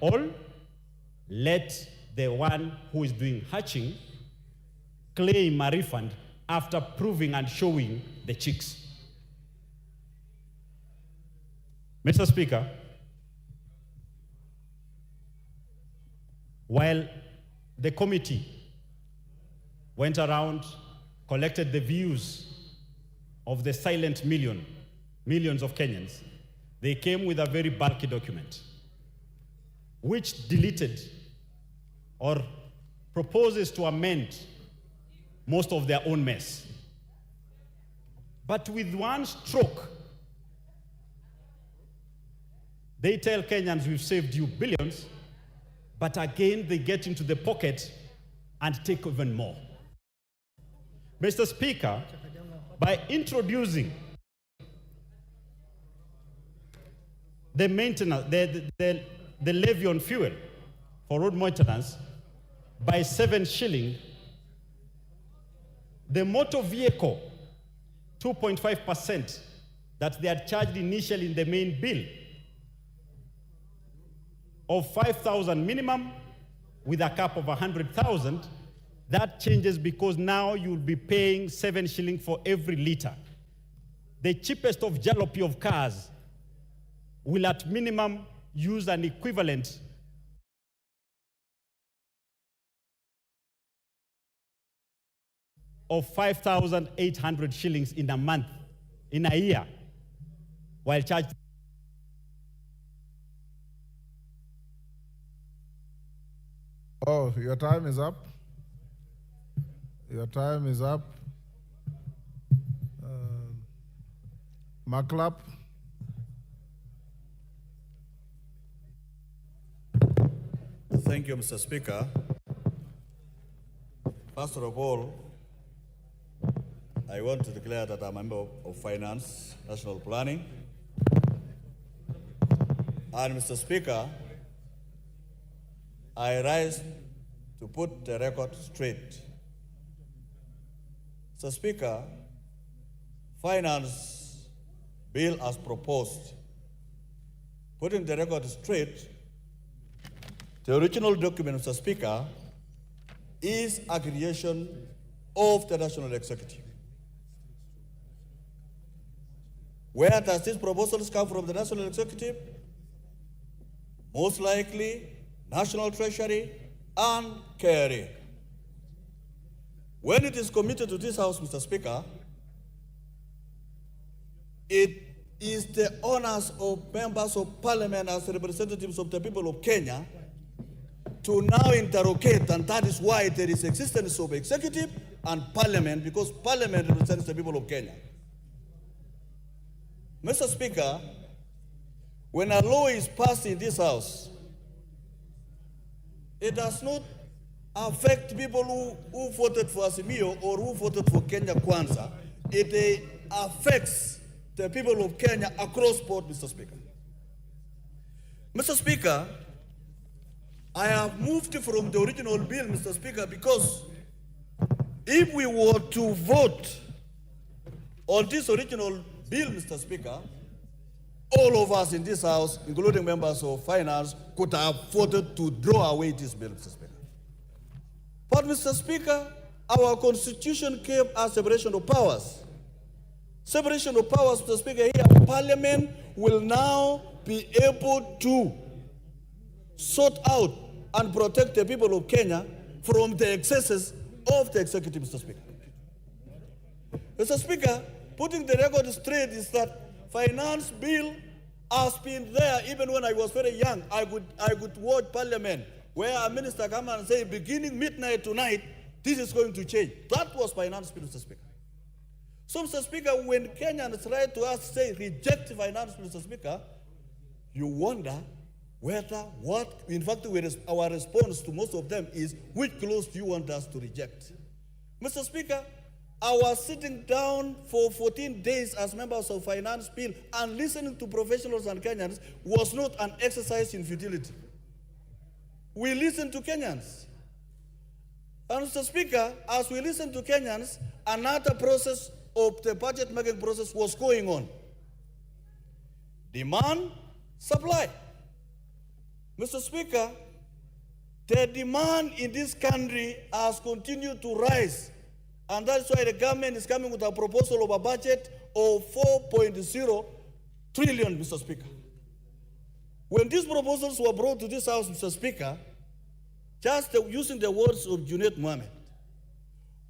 all, let the one who is doing hatching claim a refund after proving and showing the chicks. Mr. Speaker, while the committee went around, collected the views of the silent millions of Kenyans, they came with a very bulky document which deleted or proposes to amend most of their own mess. But with one stroke, they tell Kenyans, we've saved you billions, but again, they get into the pocket and take even more. Mr. Speaker, by introducing the maintenance, the levy on fuel for road maintenance by 7 shilling, the motor vehicle 2.5% that they had charged initially in the main bill of 5,000 minimum with a cap of 100,000, that changes because now you'll be paying 7 shilling for every liter. The cheapest of jalopy of cars will at minimum use an equivalent of 5,800 shillings in a month, in a year, while charged. Oh, your time is up. Your time is up. Maklap. Thank you, Mr. Speaker. First of all, I want to declare that I'm a member of Finance, National Planning. And Mr. Speaker, I rise to put the record straight. Mr. Speaker, Finance Bill as proposed, putting the record straight, the original document, Mr. Speaker, is a creation of the National Executive. Where does these proposals come from the National Executive? Most likely, National Treasury and KRA. When it is committed to this House, Mr. Speaker, it is the honors of members of Parliament as representatives of the people of Kenya to now interrogate, and that is why there is existence of executive and Parliament, because Parliament represents the people of Kenya. Mr. Speaker, when a law is passed in this House, it does not affect people who voted for Azimio or who voted for Kenya Kwanza. It affects the people of Kenya across board, Mr. Speaker. Mr. Speaker, I have moved from the original bill, Mr. Speaker, because if we were to vote on this original bill, Mr. Speaker, all of us in this House, including members of Finance, could have voted to draw away this bill, Mr. Speaker. But, Mr. Speaker, our Constitution gave us separation of powers. Separation of powers, Mr. Speaker, here, Parliament will now be able to sort out and protect the people of Kenya from the excesses of the executive, Mr. Speaker. Mr. Speaker, putting the record straight is that Finance Bill has been there even when I was very young. I could watch Parliament where a minister come and say, beginning midnight tonight, this is going to change. That was Finance Bill, Mr. Speaker. So, Mr. Speaker, when Kenyans try to us say reject Finance Bill, Mr. Speaker, you wonder whether in fact, our response to most of them is, which clause do you want us to reject? Mr. Speaker, our sitting down for 14 days as members of Finance Bill and listening to professionals and Kenyans was not an exercise in futility. We listened to Kenyans. And Mr. Speaker, as we listened to Kenyans, another process of the budget making process was going on. Demand, supply. Mr. Speaker, the demand in this country has continued to rise. And that's why the government is coming with a proposal of a budget of 4.0 trillion, Mr. Speaker. When these proposals were brought to this House, Mr. Speaker, just using the words of Junaid Mohammed,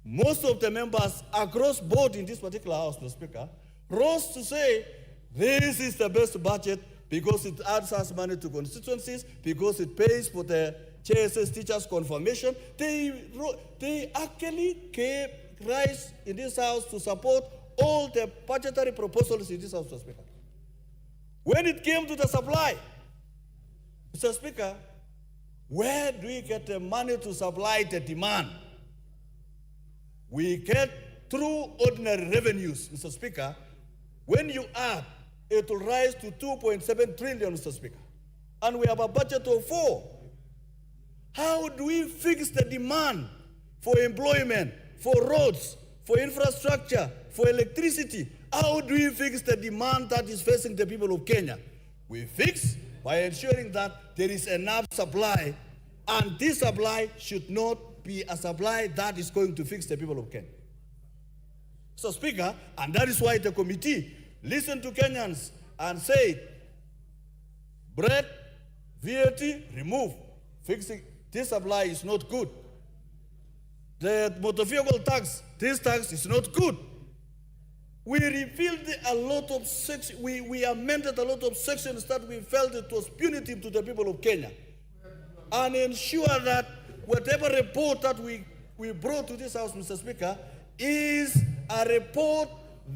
most of the members across board in this particular House, Mr. Speaker, rose to say, this is the best budget because it adds us money to constituencies, because it pays for the JSS teachers' confirmation. They actually came rise in this House to support all the budgetary proposals in this House, Mr. Speaker. When it came to the supply, Mr. Speaker, where do we get the money to supply the demand? We get through ordinary revenues, Mr. Speaker. When you add, it will rise to 2.7 trillion, Mr. Speaker. And we have a budget of 4. How do we fix the demand for employment, for roads, for infrastructure, for electricity? How do we fix the demand that is facing the people of Kenya? We fix by ensuring that there is enough supply, and this supply should not be a supply that is going to fix the people of Kenya. So, Speaker, and that is why the committee listened to Kenyans and said, bread, VAT, remove. Fixing this supply is not good. The motor vehicle tax, this tax is not good. We repealed a lot of sections, we amended a lot of sections that we felt it was punitive to the people of Kenya. And ensure that whatever report that we brought to this House, Mr. Speaker, is a report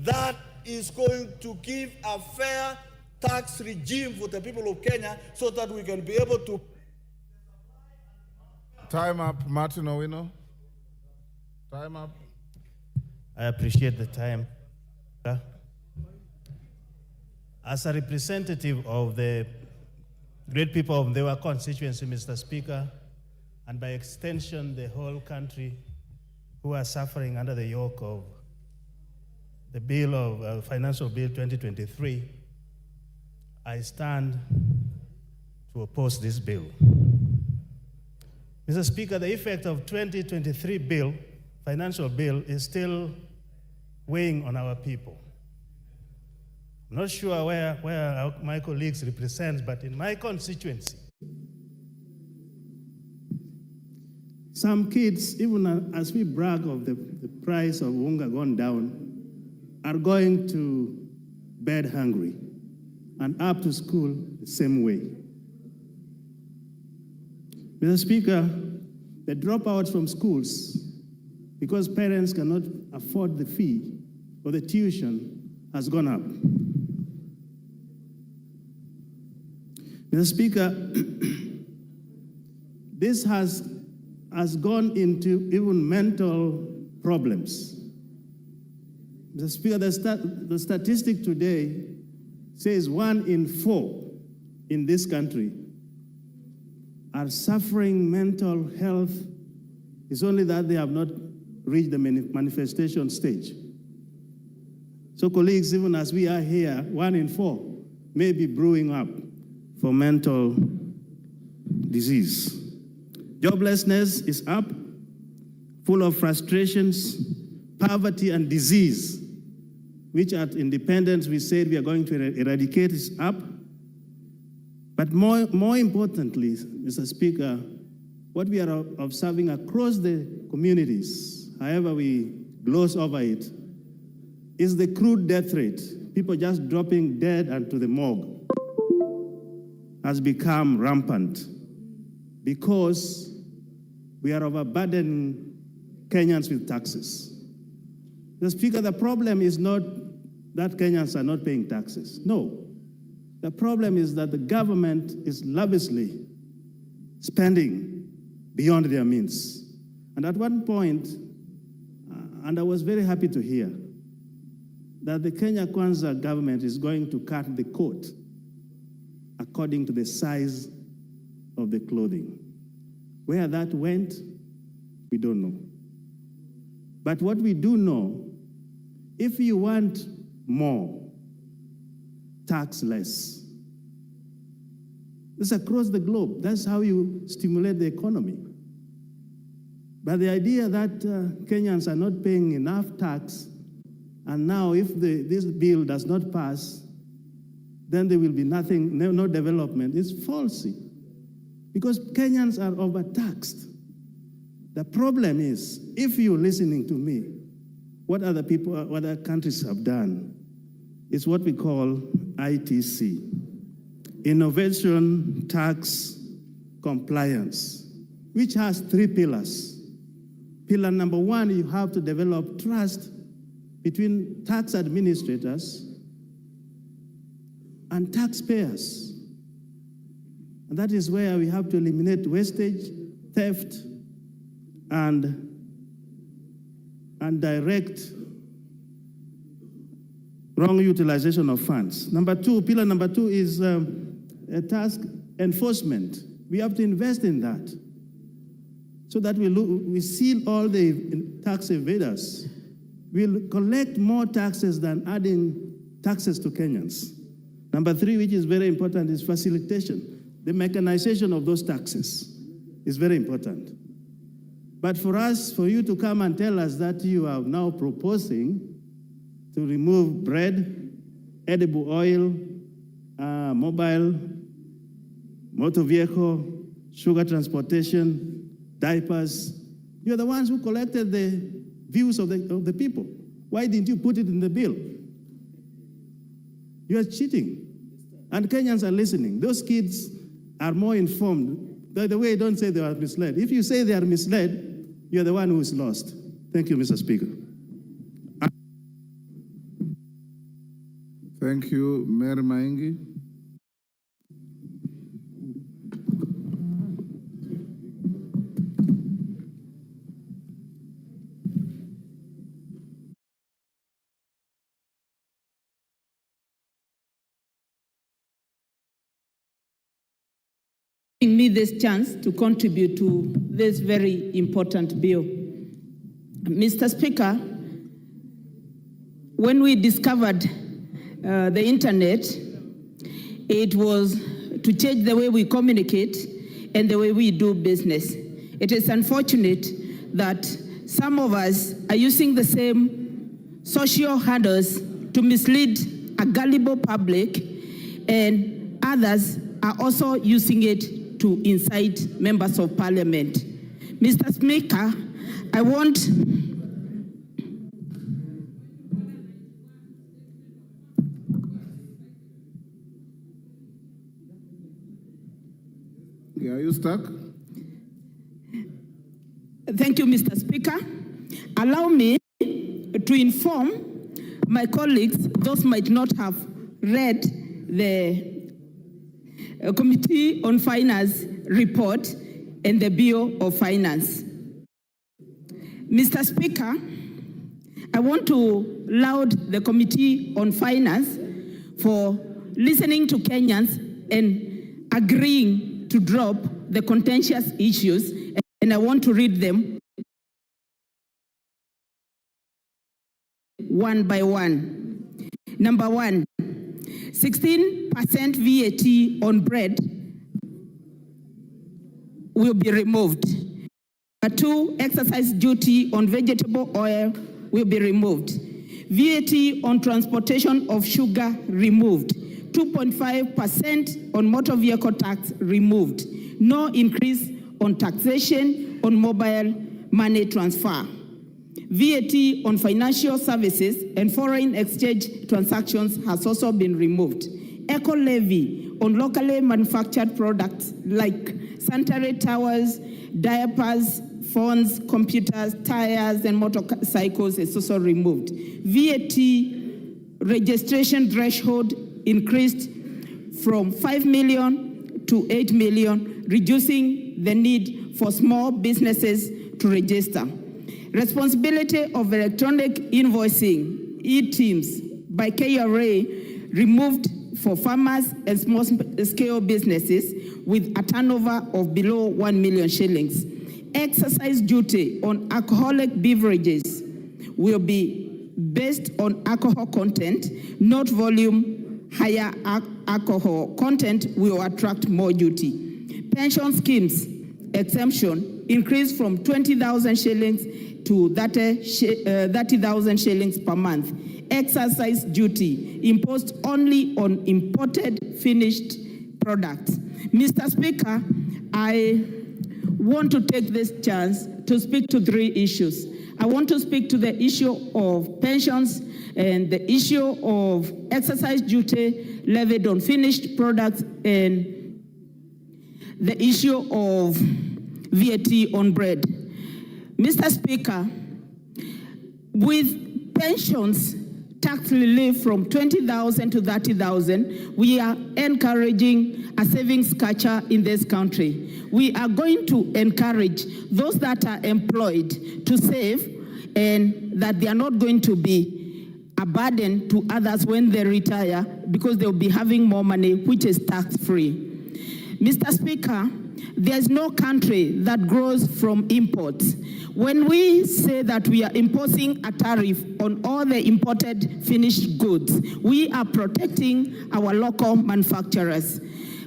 that is going to give a fair tax regime for the people of Kenya so that we can be able to... Time up, Martin Owino. Time up. I appreciate the time. As a representative of the great people of our constituency, Mr. Speaker, and by extension, the whole country who are suffering under the yoke of the bill of Financial Bill 2023, I stand to oppose this bill. Mr. Speaker, the effect of 2023 bill, financial bill, is still weighing on our people. I'm not sure where my colleagues represent, but in my constituency, some kids, even as we brag of the price of unga gone down, are going to bed hungry and up to school the same way. Mr. Speaker, the dropouts from schools, because parents cannot afford the fee or the tuition, has gone up. Mr. Speaker, this has gone into even mental problems. Mr. Speaker, the statistic today says 1 in 4 in this country are suffering mental health. It's only that they have not reached the manifestation stage. So colleagues, even as we are here, 1 in 4 may be brewing up for mental disease. Joblessness is up, full of frustrations, poverty and disease, which at Independence we said we are going to eradicate, is up. But more importantly, Mr. Speaker, what we are observing across the communities, however we gloss over it, is the crude death rate. People just dropping dead onto the morgue has become rampant because we are overburdening Kenyans with taxes. Mr. Speaker, the problem is not that Kenyans are not paying taxes. No. The problem is that the government is lavishly spending beyond their means. And at one point, and I was very happy to hear, that the Kenya Kwanza government is going to cut the coat according to the size of the clothing. Where that went, we don't know. But what we do know, if you want more, tax less. This is across the globe. That's how you stimulate the economy. But the idea that Kenyans are not paying enough tax, and now if this bill does not pass, then there will be nothing, no development, is falsy. Because Kenyans are overtaxed. The problem is, if you're listening to me, what other countries have done is what we call ITC, Innovation Tax Compliance, which has 3 pillars. Pillar number 1, you have to develop trust between tax administrators and taxpayers. And that is where we have to eliminate wastage, theft, and direct wrong utilization of funds. Pillar number 2 is tax enforcement. We have to invest in that so that we seal all the tax evaders. We'll collect more taxes than adding taxes to Kenyans. Number 3, which is very important, is facilitation. The mechanization of those taxes is very important. But for you to come and tell us that you are now proposing to remove bread, edible oil, mobile, motor vehicle, sugar transportation, diapers, you're the ones who collected the views of the people. Why didn't you put it in the bill? You are cheating. And Kenyans are listening. Those kids are more informed. By the way, don't say they are misled. If you say they are misled, you're the one who is lost. Thank you, Mr. Speaker. Thank you, Mayor Maingi. Giving me this chance to contribute to this very important bill. Mr. Speaker, when we discovered the internet, it was to change the way we communicate and the way we do business. It is unfortunate that some of us are using the same social handles to mislead a gullible public, and others are also using it to incite members of parliament. Mr. Speaker, I want Are you stuck? Thank you, Mr. Speaker. Allow me to inform my colleagues, those might not have read the Committee on Finance report and the Bill of Finance. Mr. Speaker, I want to laud the Committee on Finance for listening to Kenyans and agreeing to drop the contentious issues, and I want to read them one by one. Number 1, 16% VAT on bread will be removed. Number 2, excise duty on vegetable oil will be removed. VAT on transportation of sugar removed. 2.5% on motor vehicle tax removed. No increase on taxation on mobile money transfer. VAT on financial services and foreign exchange transactions has also been removed. Eco levy on locally manufactured products like sanitary towels, diapers, phones, computers, tires, and motorcycles is also removed. VAT registration threshold increased from 5 million to 8 million, reducing the need for small businesses to register. Responsibility of electronic invoicing, e-teams, by KRA removed for farmers and small-scale businesses with a turnover of below 1 million shillings. Excise duty on alcoholic beverages will be based on alcohol content, not volume. Higher alcohol content will attract more duty. Pension schemes exemption increased from 20,000 shillings to 30,000 shillings per month. Excise duty imposed only on imported finished products. Mr. Speaker, I want to take this chance to speak to three issues. I want to speak to the issue of pensions and the issue of excise duty levied on finished products and the issue of VAT on bread. Mr. Speaker, with pensions tax relief from 20,000 to 30,000, we are encouraging a savings culture in this country. We are going to encourage those that are employed to save, and that they are not going to be a burden to others when they retire, because they'll be having more money, which is tax-free. Mr. Speaker, there's no country that grows from imports. When we say that we are imposing a tariff on all the imported finished goods, we are protecting our local manufacturers.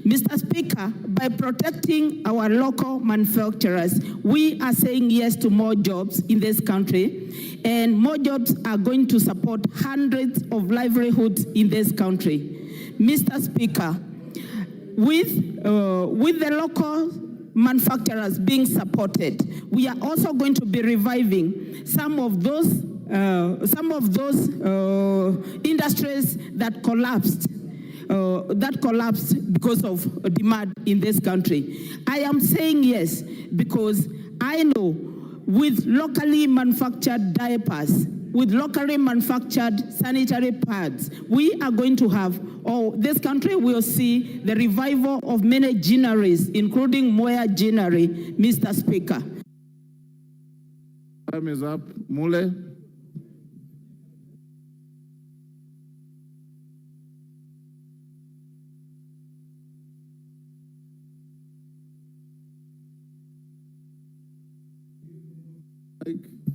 Mr. Speaker, by protecting our local manufacturers, we are saying yes to more jobs in this country, and more jobs are going to support hundreds of livelihoods in this country. Mr. Speaker, with the local manufacturers being supported, we are also going to be reviving some of those industries that collapsed because of demand in this country. I am saying yes because I know with locally manufactured diapers, with locally manufactured sanitary pads, we are going to have, this country will see the revival of many ginneries, including Moya Ginnery, Mr. Speaker. Time is up. Mule.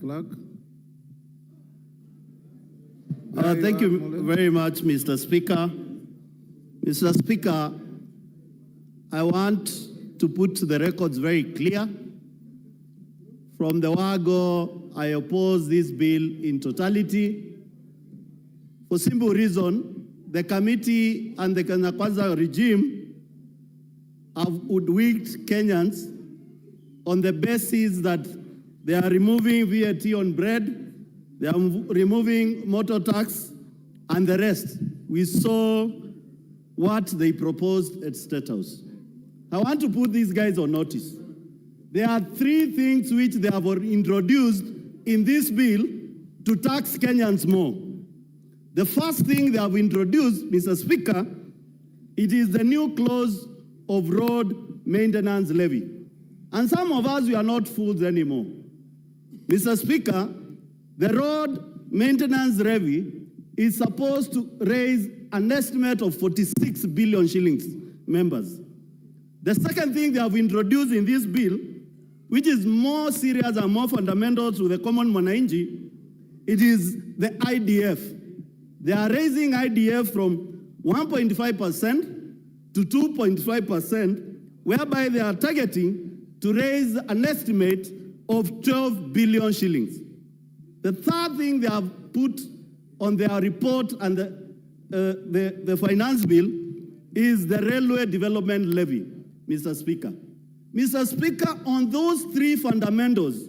Clark. Thank you very much, Mr. Speaker. Mr. Speaker, I want to put the records very clear. From the word-go, I oppose this bill in totality. For simple reason, the committee and the Kwanza regime have hoodwinked Kenyans on the basis that they are removing VAT on bread, they are removing motor tax, and the rest. We saw what they proposed at State House. I want to put these guys on notice. There are three things which they have introduced in this bill to tax Kenyans more. The first thing they have introduced, Mr. Speaker, it is the new clause of road maintenance levy. And some of us, we are not fools anymore. Mr. Speaker, the road maintenance levy is supposed to raise an estimate of 46 billion shillings, members. The second thing they have introduced in this bill, which is more serious and more fundamental to the common mwananchi, it is the IDF. They are raising IDF from 1.5% to 2.5%, whereby they are targeting to raise an estimate of 12 billion shillings. The third thing they have put on their report and the finance bill is the railway development levy, Mr. Speaker. Mr. Speaker, on those three fundamentals,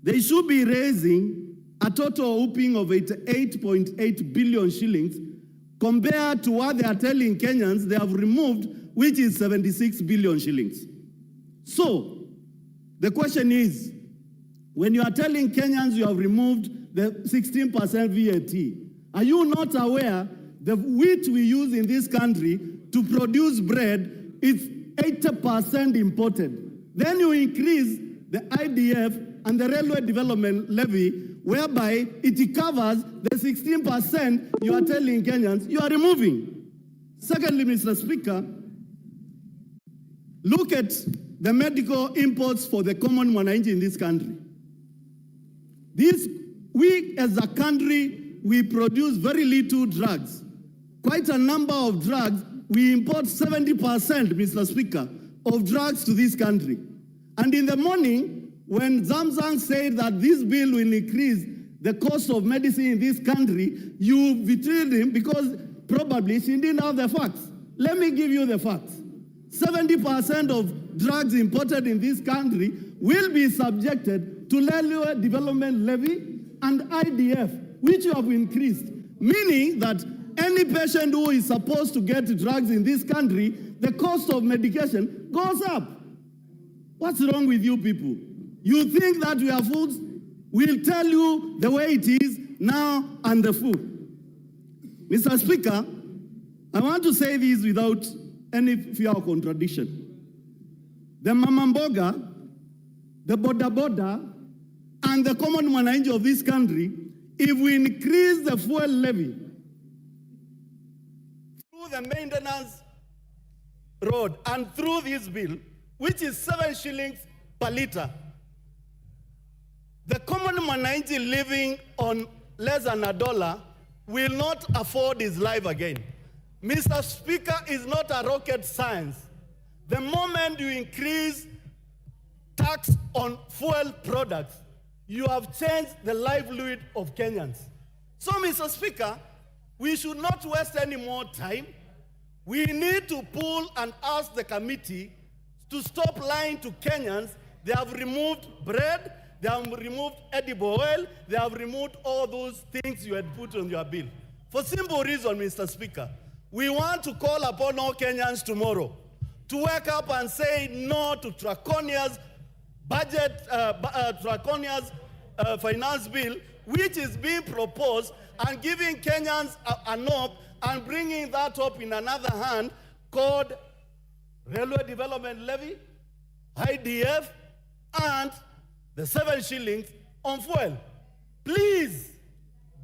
they should be raising a total whooping of 88.8 billion shillings compared to what they are telling Kenyans they have removed, which is 76 billion shillings. So, the question is, when you are telling Kenyans you have removed the 16% VAT, are you not aware the wheat we use in this country to produce bread is 80% imported? Then you increase the IDF and the railway development levy, whereby it covers the 16% you are telling Kenyans you are removing. Secondly, Mr. Speaker, look at the medical imports for the common mwananchi in this country. We as a country, we produce very little drugs. Quite a number of drugs we import 70%, Mr. Speaker, of drugs to this country. And in the morning, when Zamzang said that this bill will increase the cost of medicine in this country, you betrayed him because probably she didn't have the facts. Let me give you the facts. 70% of drugs imported in this country will be subjected to Lelua Development Levy and IDF, which you have increased, meaning that any patient who is supposed to get drugs in this country, the cost of medication goes up. What's wrong with you people? You think that we are fools? We'll tell you the way it is now and the food. Mr. Speaker, I want to say this without any fear of contradiction. The Mamamboga, the Boda Boda, and the common mwananchi of this country, if we increase the fuel levy through the maintenance road and through this bill, which is 7 shillings per liter, the common mwananchi living on less than $1 will not afford his life again. Mr. Speaker, is not a rocket science. The moment you increase tax on fuel products, you have changed the livelihood of Kenyans. So, Mr. Speaker, we should not waste any more time. We need to pull and ask the committee to stop lying to Kenyans. They have removed bread, they have removed edible oil, they have removed all those things you had put on your bill. For simple reason, Mr. Speaker, we want to call upon all Kenyans tomorrow to wake up and say no to draconia's finance bill, which is being proposed, and giving Kenyans an hope and bringing that up in another hand called Railway Development Levy, IDF, and the 7 shillings on fuel. Please,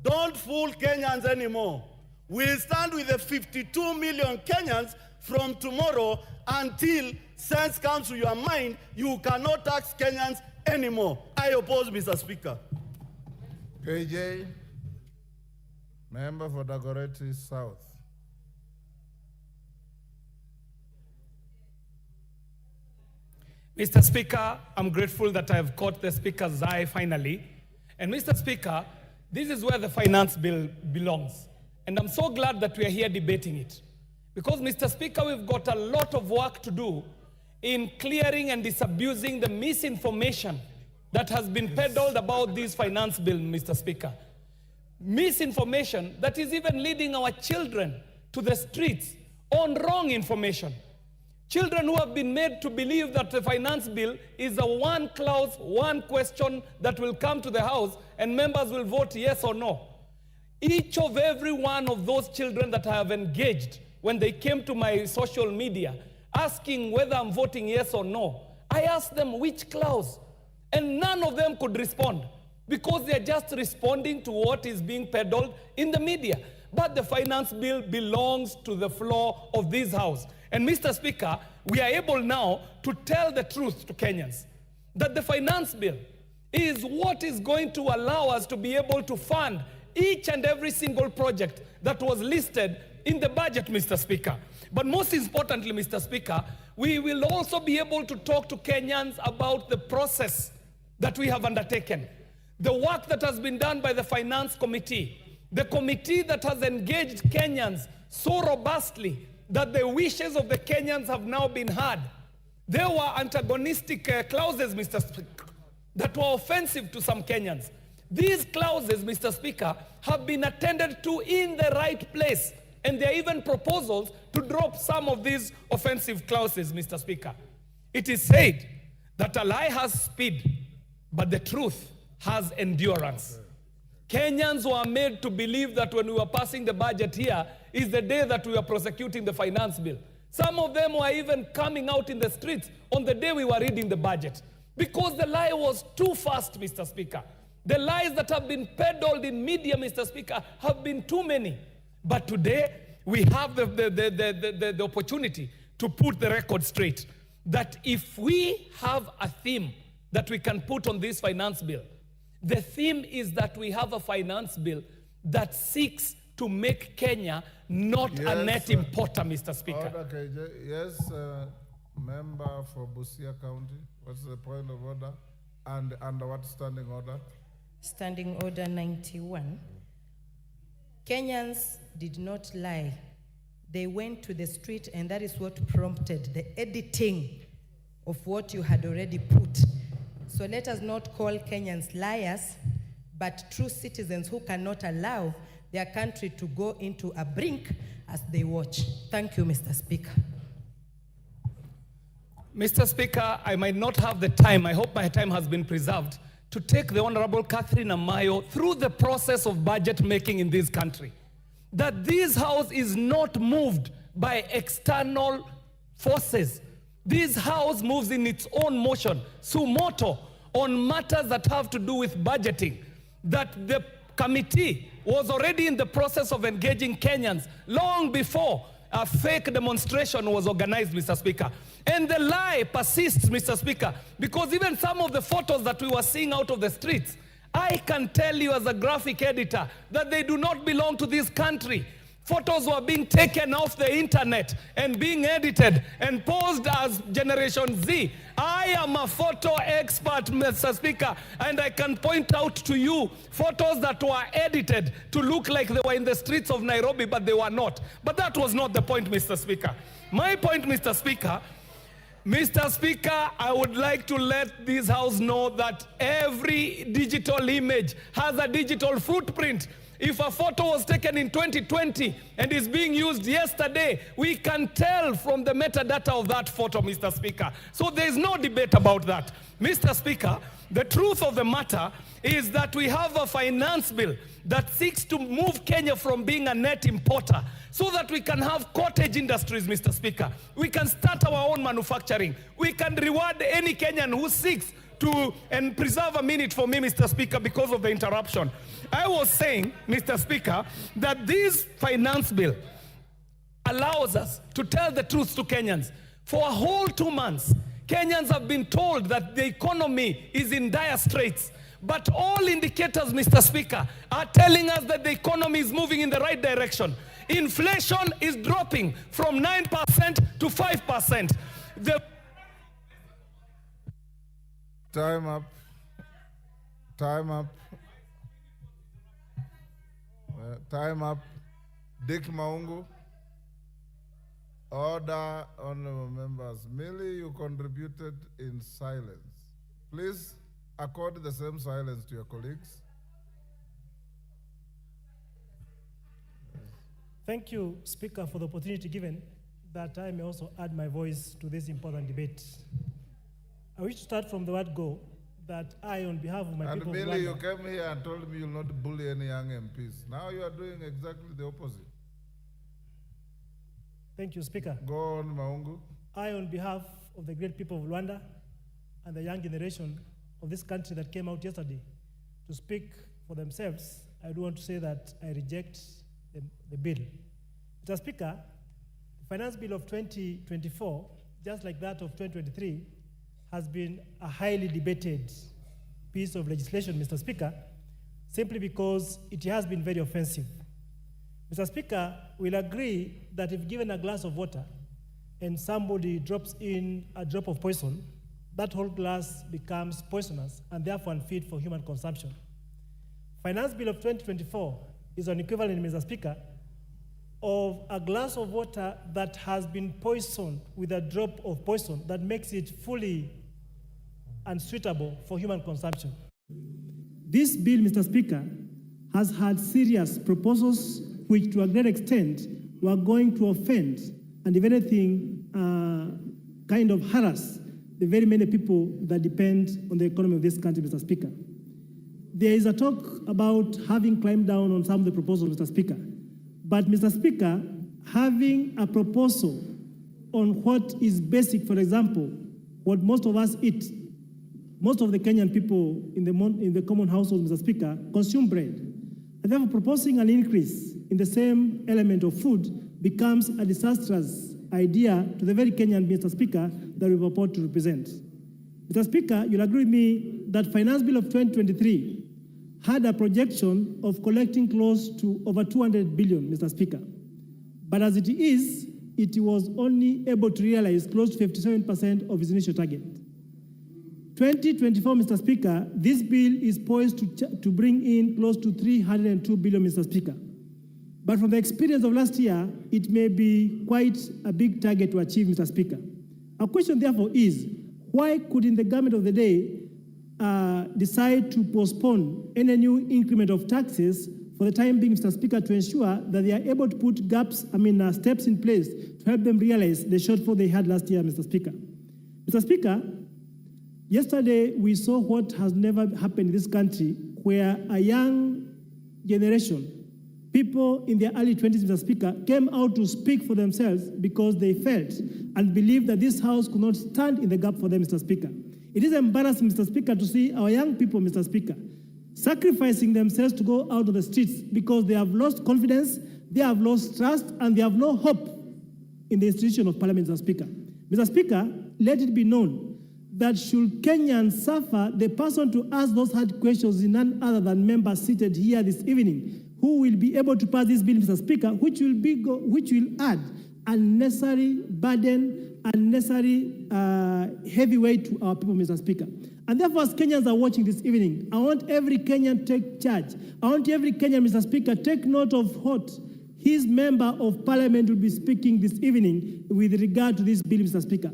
don't fool Kenyans anymore. We'll stand with the 52 million Kenyans from tomorrow until sense comes to your mind. You cannot tax Kenyans anymore. I oppose, Mr. Speaker. KJ, member for Dagoretti South. Mr. Speaker, I'm grateful that I have caught the Speaker's eye finally. And Mr. Speaker, this is where the finance bill belongs. And I'm so glad that we are here debating it. Because, Mr. Speaker, we've got a lot of work to do in clearing and disabusing the misinformation that has been peddled about this finance bill, Mr. Speaker. Misinformation that is even leading our children to the streets on wrong information. Children who have been made to believe that the finance bill is a one clause, one question that will come to the House and members will vote yes or no. Each of every one of those children that I have engaged when they came to my social media asking whether I'm voting yes or no, I asked them which clause, and none of them could respond because they're just responding to what is being peddled in the media. But the finance bill belongs to the floor of this House. And Mr. Speaker, we are able now to tell the truth to Kenyans that the finance bill is what is going to allow us to be able to fund each and every single project that was listed in the budget, Mr. Speaker. But most importantly, Mr. Speaker, we will also be able to talk to Kenyans about the process that we have undertaken, the work that has been done by the Finance Committee, the committee that has engaged Kenyans so robustly that the wishes of the Kenyans have now been heard. There were antagonistic clauses, Mr. Speaker, that were offensive to some Kenyans. These clauses, Mr. Speaker, have been attended to in the right place. And there are even proposals to drop some of these offensive clauses, Mr. Speaker. It is said that a lie has speed, but the truth has endurance. Kenyans were made to believe that when we were passing the budget here is the day that we were prosecuting the finance bill. Some of them were even coming out in the streets on the day we were reading the budget because the lie was too fast, Mr. Speaker. The lies that have been peddled in media, Mr. Speaker, have been too many. But today, we have the opportunity to put the record straight that if we have a theme that we can put on this finance bill, the theme is that we have a finance bill that seeks to make Kenya not a net importer, Mr. Speaker. Order, KJ. Yes, member for Busia County. What's the point of order? And under what standing order? Standing Order 91. Kenyans did not lie. They went to the street, and that is what prompted the editing of what you had already put. So let us not call Kenyans liars, but true citizens who cannot allow their country to go into a brink as they watch. Thank you, Mr. Speaker. Mr. Speaker, I might not have the time, I hope my time has been preserved, to take the Honorable Catherine Amayo through the process of budget making in this country. That this House is not moved by external forces. This House moves in its own motion, suo moto, on matters that have to do with budgeting. That the committee was already in the process of engaging Kenyans long before a fake demonstration was organized, Mr. Speaker. And the lie persists, Mr. Speaker, because even some of the photos that we were seeing out of the streets, I can tell you as a graphic editor that they do not belong to this country. Photos were being taken off the internet and being edited and posed as Generation Z. I am a photo expert, Mr. Speaker, and I can point out to you photos that were edited to look like they were in the streets of Nairobi, but they were not. But that was not the point, Mr. Speaker. My point, Mr. Speaker, I would like to let this House know that every digital image has a digital footprint. If a photo was taken in 2020 and is being used yesterday, we can tell from the metadata of that photo, Mr. Speaker. So there is no debate about that. Mr. Speaker, the truth of the matter is that we have a finance bill that seeks to move Kenya from being a net importer so that we can have cottage industries, Mr. Speaker. We can start our own manufacturing. We can reward any Kenyan who seeks to, and preserve a minute for me, Mr. Speaker, because of the interruption. I was saying, Mr. Speaker, that this finance bill allows us to tell the truth to Kenyans. For a whole 2 months, Kenyans have been told that the economy is in dire straits. But all indicators, Mr. Speaker, are telling us that the economy is moving in the right direction. Inflation is dropping from 9% to 5%. Time up. Time up. Time up. Dick Maungu. Order, honorable members. Merely you contributed in silence. Please accord the same silence to your colleagues. Thank you, Speaker, for the opportunity given that I may also add my voice to this important debate. I wish to start from the word go, that I, on behalf of my people of Billy, you Rwanda, came here and told me you'll not bully any young MPs. Now you are doing exactly the opposite. thank you, Speaker. Go on, Maungu. I, on behalf of the great people of Rwanda and the young generation of this country that came out yesterday to speak for themselves, I do want to say that I reject the bill. Mr. Speaker, the Finance Bill of 2024, just like that of 2023, has been a highly debated piece of legislation, Mr. Speaker, simply because it has been very offensive. Mr. Speaker, we'll agree that if given a glass of water and somebody drops in a drop of poison, that whole glass becomes poisonous and therefore unfit for human consumption. Finance Bill of 2024 is an equivalent, Mr. Speaker, of a glass of water that has been poisoned with a drop of poison that makes it fully unsuitable for human consumption. This bill, Mr. Speaker, has had serious proposals which to a great extent were going to offend and if anything, kind of harass the very many people that depend on the economy of this country, Mr. Speaker. There is a talk about having climbed down on some of the proposals, Mr. Speaker. But, Mr. Speaker, having a proposal on what is basic, for example, what most of us eat, most of the Kenyan people in the common household, Mr. Speaker, consume bread. And therefore, proposing an increase in the same element of food becomes a disastrous idea to the very Kenyan, Mr. Speaker, that we purport to represent. Mr. Speaker, you'll agree with me that Finance Bill of 2023 had a projection of collecting close to over 200 billion, Mr. Speaker. But as it is, it was only able to realize close to 57% of its initial target. 2024, Mr. Speaker, this bill is poised to bring in close to 302 billion, Mr. Speaker. But from the experience of last year, it may be quite a big target to achieve, Mr. Speaker. Our question, therefore, is why couldn't the government of the day decide to postpone any new increment of taxes for the time being, Mr. Speaker, to ensure that they are able to put steps in place to help them realize the shortfall they had last year, Mr. Speaker. Mr. Speaker, yesterday we saw what has never happened in this country, where a young generation, people in their early 20s, Mr. Speaker, came out to speak for themselves because they felt and believed that this House could not stand in the gap for them, Mr. Speaker. It is embarrassing, Mr. Speaker, to see our young people, Mr. Speaker, sacrificing themselves to go out of the streets because they have lost confidence, they have lost trust, and they have no hope in the institution of Parliament, Mr. Speaker. Mr. Speaker, let it be known that should Kenyans suffer, the person to ask those hard questions is none other than members seated here this evening, who will be able to pass this bill, Mr. Speaker, which will add unnecessary burden, unnecessary heavy weight to our people, Mr. Speaker. And therefore, as Kenyans are watching this evening, I want every Kenyan to take charge. I want every Kenyan, Mr. Speaker, take note of what his member of Parliament will be speaking this evening with regard to this bill, Mr. Speaker.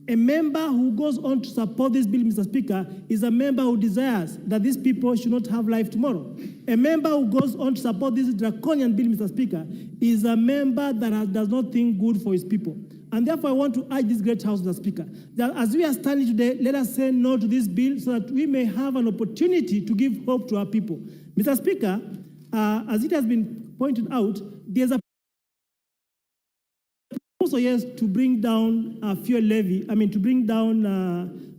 A member who goes on to support this bill, Mr. Speaker, is a member who desires that these people should not have life tomorrow. A member who goes on to support this draconian bill, Mr. Speaker, is a member that does not think good for his people. And therefore, I want to urge this great House, Mr. Speaker, that as we are standing today, let us say no to this bill so that we may have an opportunity to give hope to our people. Mr. Speaker, as it has been pointed out, there's a also, yes, to bring down fuel levy, to bring down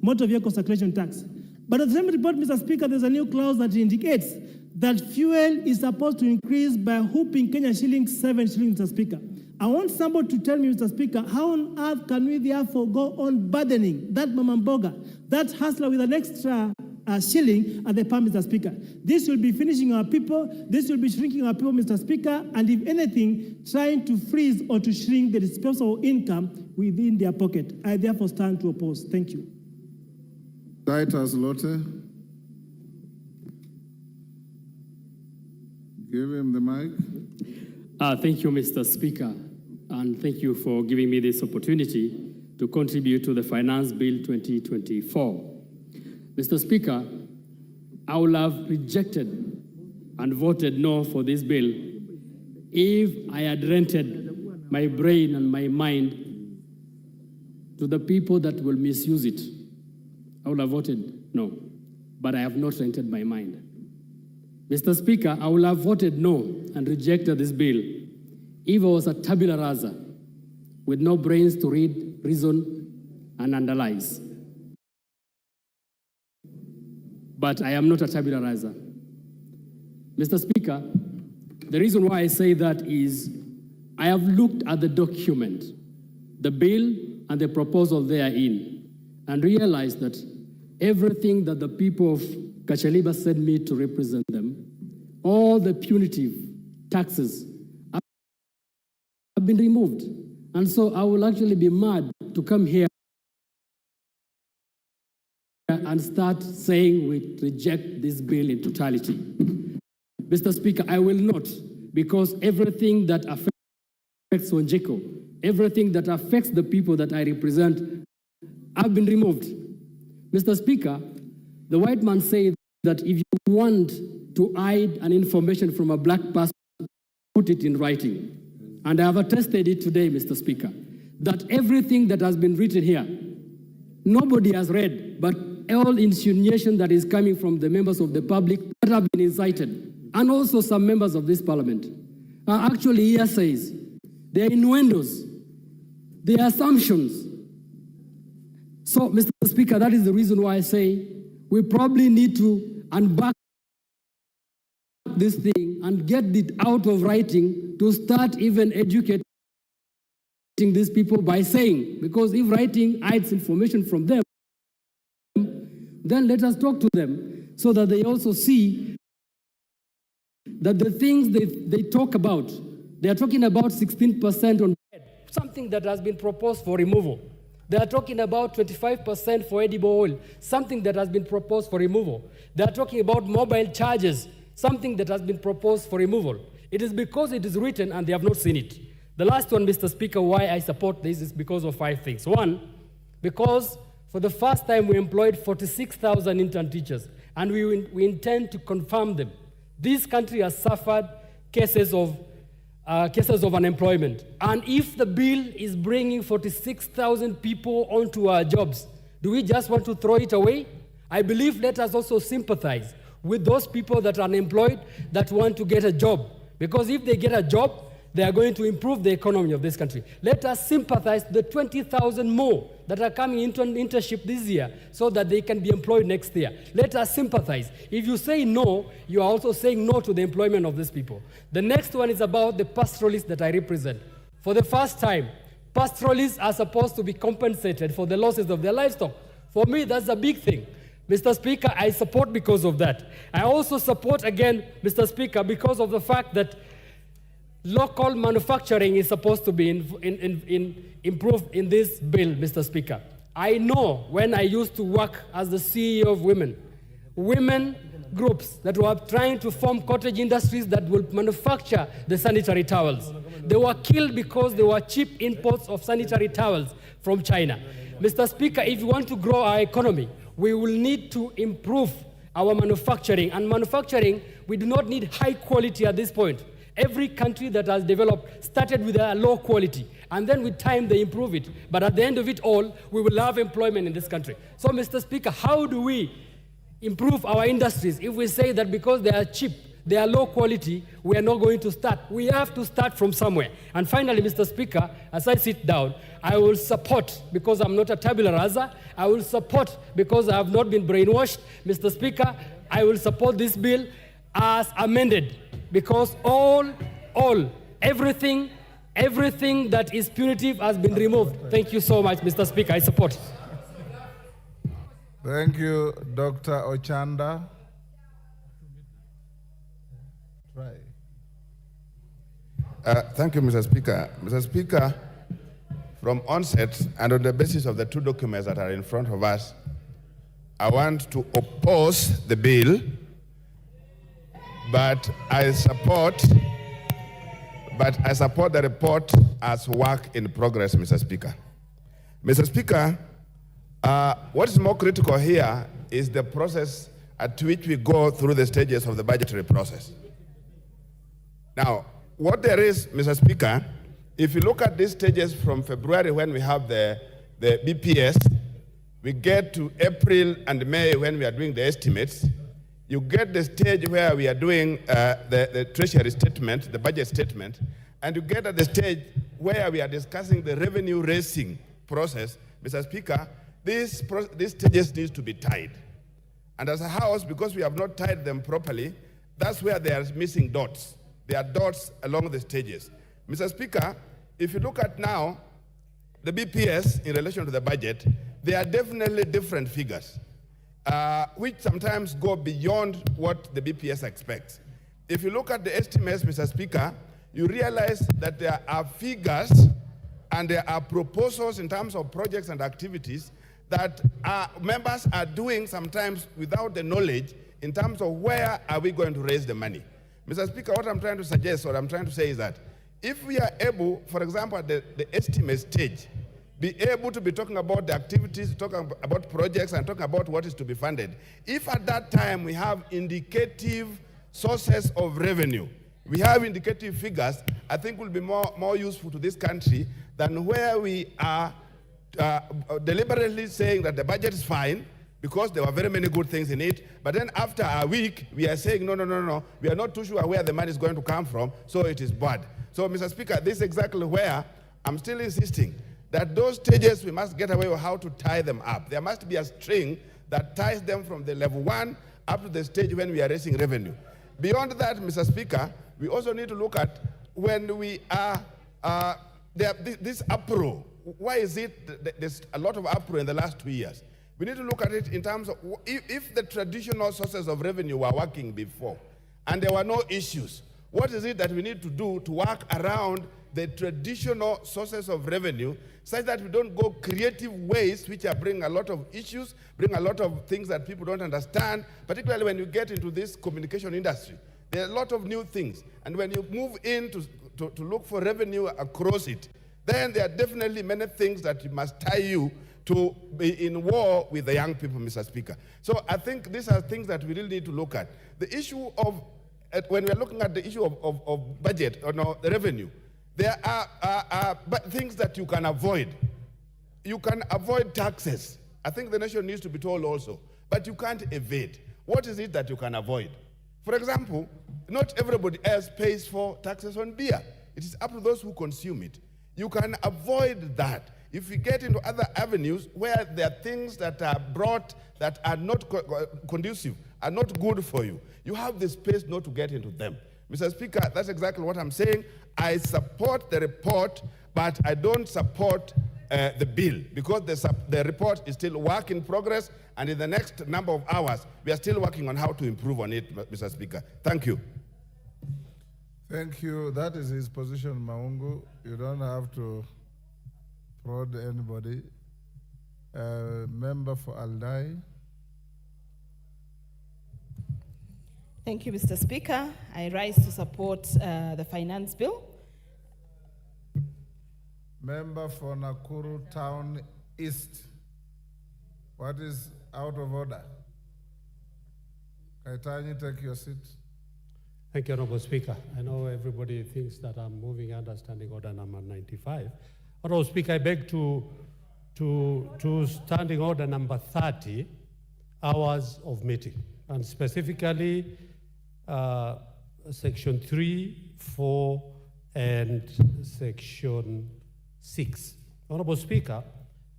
motor vehicle circulation tax. But at the same report, Mr. Speaker, there's a new clause that indicates that fuel is supposed to increase by whooping Kenya shillings, 7 shillings, Mr. Speaker. I want somebody to tell me, Mr. Speaker, how on earth can we therefore go on burdening that mama mboga, that hustler with an extra shilling at the pump, Mr. Speaker? This will be finishing our people, this will be shrinking our people, Mr. Speaker, and if anything, trying to freeze or to shrink the disposable income within their pocket. I therefore stand to oppose. Thank you. Titus Lotte. Give him the mic. Thank you, Mr. Speaker, and thank you for giving me this opportunity to contribute to the Finance Bill 2024. Mr. Speaker, I would have rejected and voted no for this bill if I had rented my brain and my mind to the people that will misuse it. I would have voted no, but I have not rented my mind. Mr. Speaker, I would have voted no and rejected this bill if I was a tabula rasa with no brains to read, reason, and analyze. But I am not a tabula rasa. Mr. Speaker, the reason why I say that is I have looked at the document, the bill and the proposal therein, and realized that everything that the people of Kachaliba sent me to represent them, all the punitive taxes have been removed. And so I will actually be mad to come here and start saying we reject this bill in totality. Mr. Speaker, I will not, because everything that affects Wanjiko, everything that affects the people that I represent have been removed. Mr. Speaker, the white man said that if you want to hide an information from a black person, put it in writing. And I have attested it today, Mr. Speaker, that everything that has been written here, nobody has read, but all insinuation that is coming from the members of the public that have been incited, and also some members of this parliament, are actually hearsays. They are innuendos. They are assumptions. So, Mr. Speaker, that is the reason why I say we probably need to unback this thing and get it out of writing to start even educating these people by saying, because if writing hides information from them, then let us talk to them so that they also see that the things they talk about, they are talking about 16% on something that has been proposed for removal. They are talking about 25% for edible oil, something that has been proposed for removal. They are talking about mobile charges, something that has been proposed for removal. It is because it is written and they have not seen it. The last one, Mr. Speaker, why I support this is because of 5 things. One, because for the first time we employed 46,000 intern teachers, and we intend to confirm them. This country has suffered cases of unemployment. And if the bill is bringing 46,000 people onto our jobs, do we just want to throw it away? I believe let us also sympathize with those people that are unemployed that want to get a job. Because if they get a job, they are going to improve the economy of this country. Let us sympathize the 20,000 more that are coming into an internship this year so that they can be employed next year. Let us sympathize. If you say no, you are also saying no to the employment of these people. The next one is about the pastoralists that I represent. For the first time, pastoralists are supposed to be compensated for the losses of their livestock. For me, that's a big thing. Mr. Speaker, I support because of that. I also support, again, Mr. Speaker, because of the fact that local manufacturing is supposed to be improved in this bill, Mr. Speaker. I know when I used to work as the CEO of women groups that were trying to form cottage industries that will manufacture the sanitary towels. They were killed because they were cheap imports of sanitary towels from China. Mr. Speaker, if you want to grow our economy, we will need to improve our manufacturing. And manufacturing, we do not need high quality at this point. Every country that has developed started with a low quality, and then with time they improve it. But at the end of it all, we will have employment in this country. So, Mr. Speaker, how do we improve our industries if we say that because they are cheap, they are low quality, we are not going to start? We have to start from somewhere. And finally, Mr. Speaker, as I sit down, I will support, because I'm not a tabula rasa, I will support because I have not been brainwashed. Mr. Speaker, I will support this bill as amended, because everything that is punitive has been removed. Thank you so much, Mr. Speaker. I support. Thank you, Dr. Ochanda. Thank you, Mr. Speaker. Mr. Speaker, from onset and on the basis of the 2 documents that are in front of us, I want to oppose the bill, but I support the report as work in progress, Mr. Speaker. Mr. Speaker, what is more critical here is the process at which we go through the stages of the budgetary process. Now, what there is, Mr. Speaker, if you look at these stages from February when we have the BPS, we get to April and May when we are doing the estimates, you get the stage where we are doing the treasury statement, the budget statement, and you get at the stage where we are discussing the revenue raising process. Mr. Speaker, these stages need to be tied. And as a house, because we have not tied them properly, that's where there are missing dots. There are dots along the stages. Mr. Speaker, if you look at now the BPS in relation to the budget, there are definitely different figures, which sometimes go beyond what the BPS expects. If you look at the estimates, Mr. Speaker, you realize that there are figures and there are proposals in terms of projects and activities that members are doing sometimes without the knowledge in terms of where are we going to raise the money. Mr. Speaker, what I'm trying to suggest, what I'm trying to say is that if we are able, for example, at the estimate stage, be able to be talking about the activities, talking about projects, and talking about what is to be funded. If at that time we have indicative sources of revenue, we have indicative figures, I think will be more useful to this country than where we are deliberately saying that the budget is fine because there were very many good things in it, but then after a week, we are saying, no, we are not too sure where the money is going to come from, so it is bad. So, Mr. Speaker, this is exactly where I'm still insisting that those stages, we must get away with how to tie them up. There must be a string that ties them from the level 1 up to the stage when we are raising revenue. Beyond that, Mr. Speaker, we also need to look at when we are, this uproar. Why is it there's a lot of uproar in the last 2 years? We need to look at it in terms of if the traditional sources of revenue were working before, and there were no issues. What is it that we need to do to work around the traditional sources of revenue such that we don't go creative ways which are bring a lot of issues, bring a lot of things that people don't understand, particularly when you get into this communication industry. There are a lot of new things. And when you move in to look for revenue across it, then there are definitely many things that must tie you to be in war with the young people, Mr. Speaker. So I think these are things that we really need to look at. The issue of, when we're looking at the issue of budget or no, the revenue, there are things that you can avoid. You can avoid taxes. I think the nation needs to be told also, but you can't evade. What is it that you can avoid? For example, not everybody else pays for taxes on beer. It is up to those who consume it. You can avoid that if you get into other avenues where there are things that are brought that are not conducive, are not good for you. You have the space not to get into them. Mr. Speaker, that's exactly what I'm saying. I support the report, but I don't support the bill because the report is still work in progress, and in the next number of hours, we are still working on how to improve on it, Mr. Speaker. Thank you. Thank you. That is his position, Maungu. You don't have to prod anybody. Member for Aldai. Thank you, Mr. Speaker. I rise to support the finance bill. Member for Nakuru Town East. What is out of order? Kaitanyi, take your seat. Thank you, Honorable Speaker. I know everybody thinks that I'm moving under Standing Order number 95. Honorable Speaker, I beg to Standing Order number 30, hours of meeting, and specifically Section 3, 4, and Section 6. Honorable Speaker,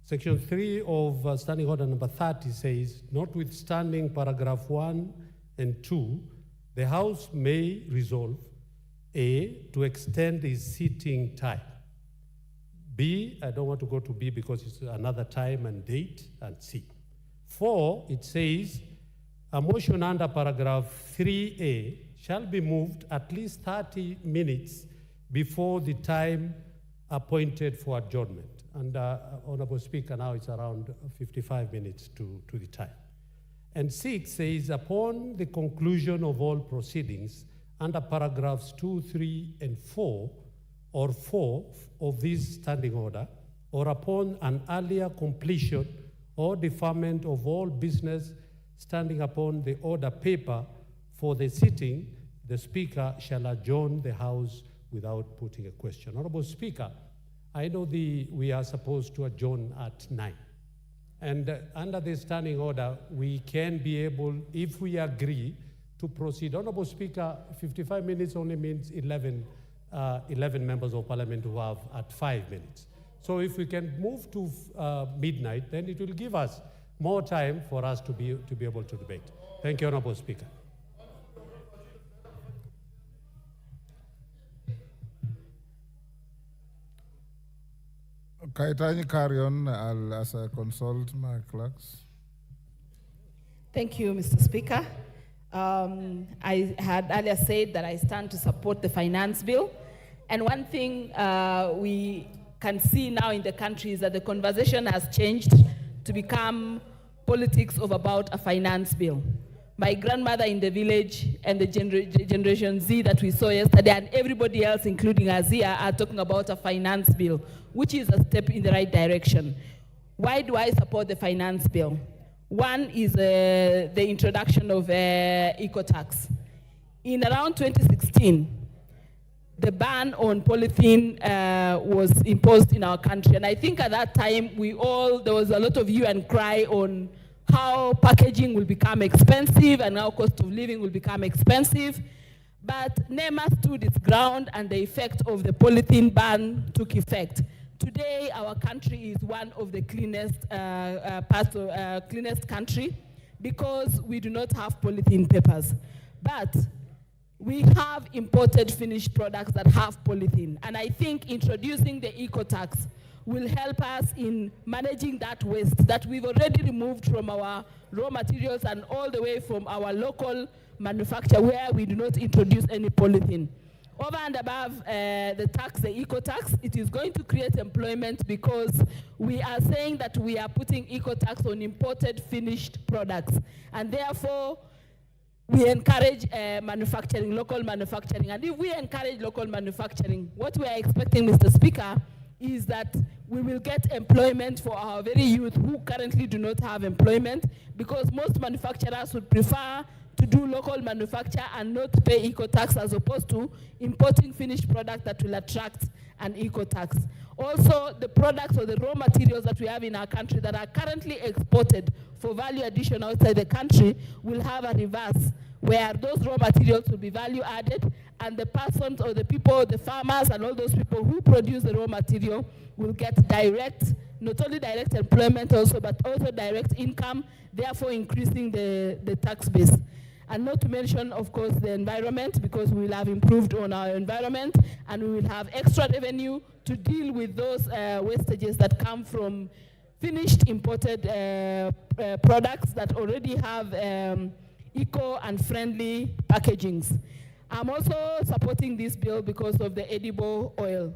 Section 3 of Standing Order number 30 says, notwithstanding paragraph 1 and 2, the House may resolve A, to extend its sitting time. B, I don't want to go to B because it's another time and date, and C. 4, it says, a motion under paragraph 3A shall be moved at least 30 minutes before the time appointed for adjournment. And Honorable Speaker, now it's around 55 minutes to the time. And 6 says, upon the conclusion of all proceedings under paragraphs 2, 3, and 4, or 4 of this standing order, or upon an earlier completion or deferment of all business standing upon the order paper for the sitting, the Speaker shall adjourn the House without putting a question. Honorable Speaker, I know we are supposed to adjourn at 9. And under the standing order, we can be able, if we agree, to proceed. Honorable Speaker, 55 minutes only means 11 members of Parliament who have at 5 minutes. So if we can move to midnight, then it will give us more time for us to be able to debate. Thank you, Honorable Speaker. Kaitanyi, carry on as I consult my clerks. Thank you, Mr. Speaker. I had earlier said that I stand to support the finance bill. And one thing we can see now in the country is that the conversation has changed to become politics of about a finance bill. My grandmother in the village and the Generation Z that we saw yesterday and everybody else, including Azia, are talking about a finance bill, which is a step in the right direction. Why do I support the finance bill? One is the introduction of eco-tax. In around 2016, the ban on polythene was imposed in our country. And I think at that time, there was a lot of hue and cry on how packaging will become expensive and how cost of living will become expensive. But NEMA stood its ground and the effect of the polythene ban took effect. Today, our country is one of the cleanest cleanest country because we do not have polythene papers. But we have imported finished products that have polythene. And I think introducing the eco-tax will help us in managing that waste that we've already removed from our raw materials and all the way from our local manufacture where we do not introduce any polythene. Over and above the tax, the eco-tax, it is going to create employment because we are saying that we are putting eco-tax on imported finished products. And therefore, we encourage manufacturing, local manufacturing. And if we encourage local manufacturing, what we are expecting, Mr. Speaker, is that we will get employment for our very youth who currently do not have employment, because most manufacturers would prefer to do local manufacture and not pay eco-tax as opposed to importing finished product that will attract an eco-tax. Also, the products or the raw materials that we have in our country that are currently exported for value addition outside the country will have a reverse, where those raw materials will be value added, and the persons or the people, the farmers and all those people who produce the raw material will get direct, not only direct employment also, but also direct income, therefore increasing the tax base. And not to mention, of course, the environment, because we will have improved on our environment and we will have extra revenue to deal with those wastages that come from finished imported products that already have eco and friendly packagings. I'm also supporting this bill because of the edible oil.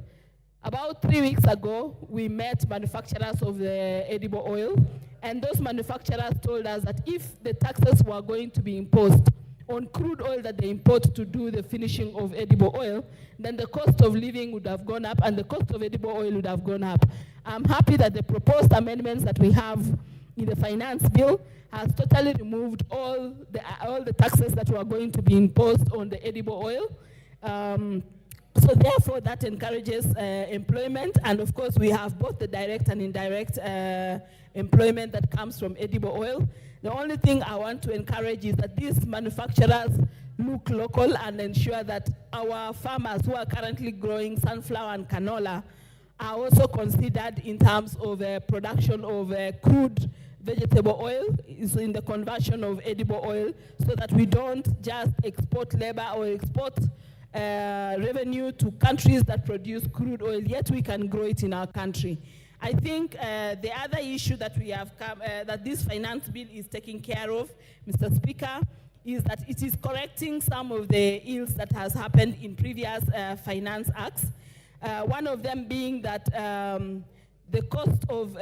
About 3 weeks ago, we met manufacturers of the edible oil, and those manufacturers told us that if the taxes were going to be imposed on crude oil that they import to do the finishing of edible oil, then the cost of living would have gone up and the cost of edible oil would have gone up. I'm happy that the proposed amendments that we have in the finance bill has totally removed all the taxes that were going to be imposed on the edible oil. So therefore, that encourages employment, and of course, we have both the direct and indirect employment that comes from edible oil. The only thing I want to encourage is that these manufacturers look local and ensure that our farmers who are currently growing sunflower and canola are also considered in terms of production of crude vegetable oil, is in the conversion of edible oil, so that we don't just export labor or export revenue to countries that produce crude oil, yet we can grow it in our country. I think the other issue that we have come, that this finance bill is taking care of, Mr. Speaker, is that it is correcting some of the ills that has happened in previous finance acts. One of them being that the cost of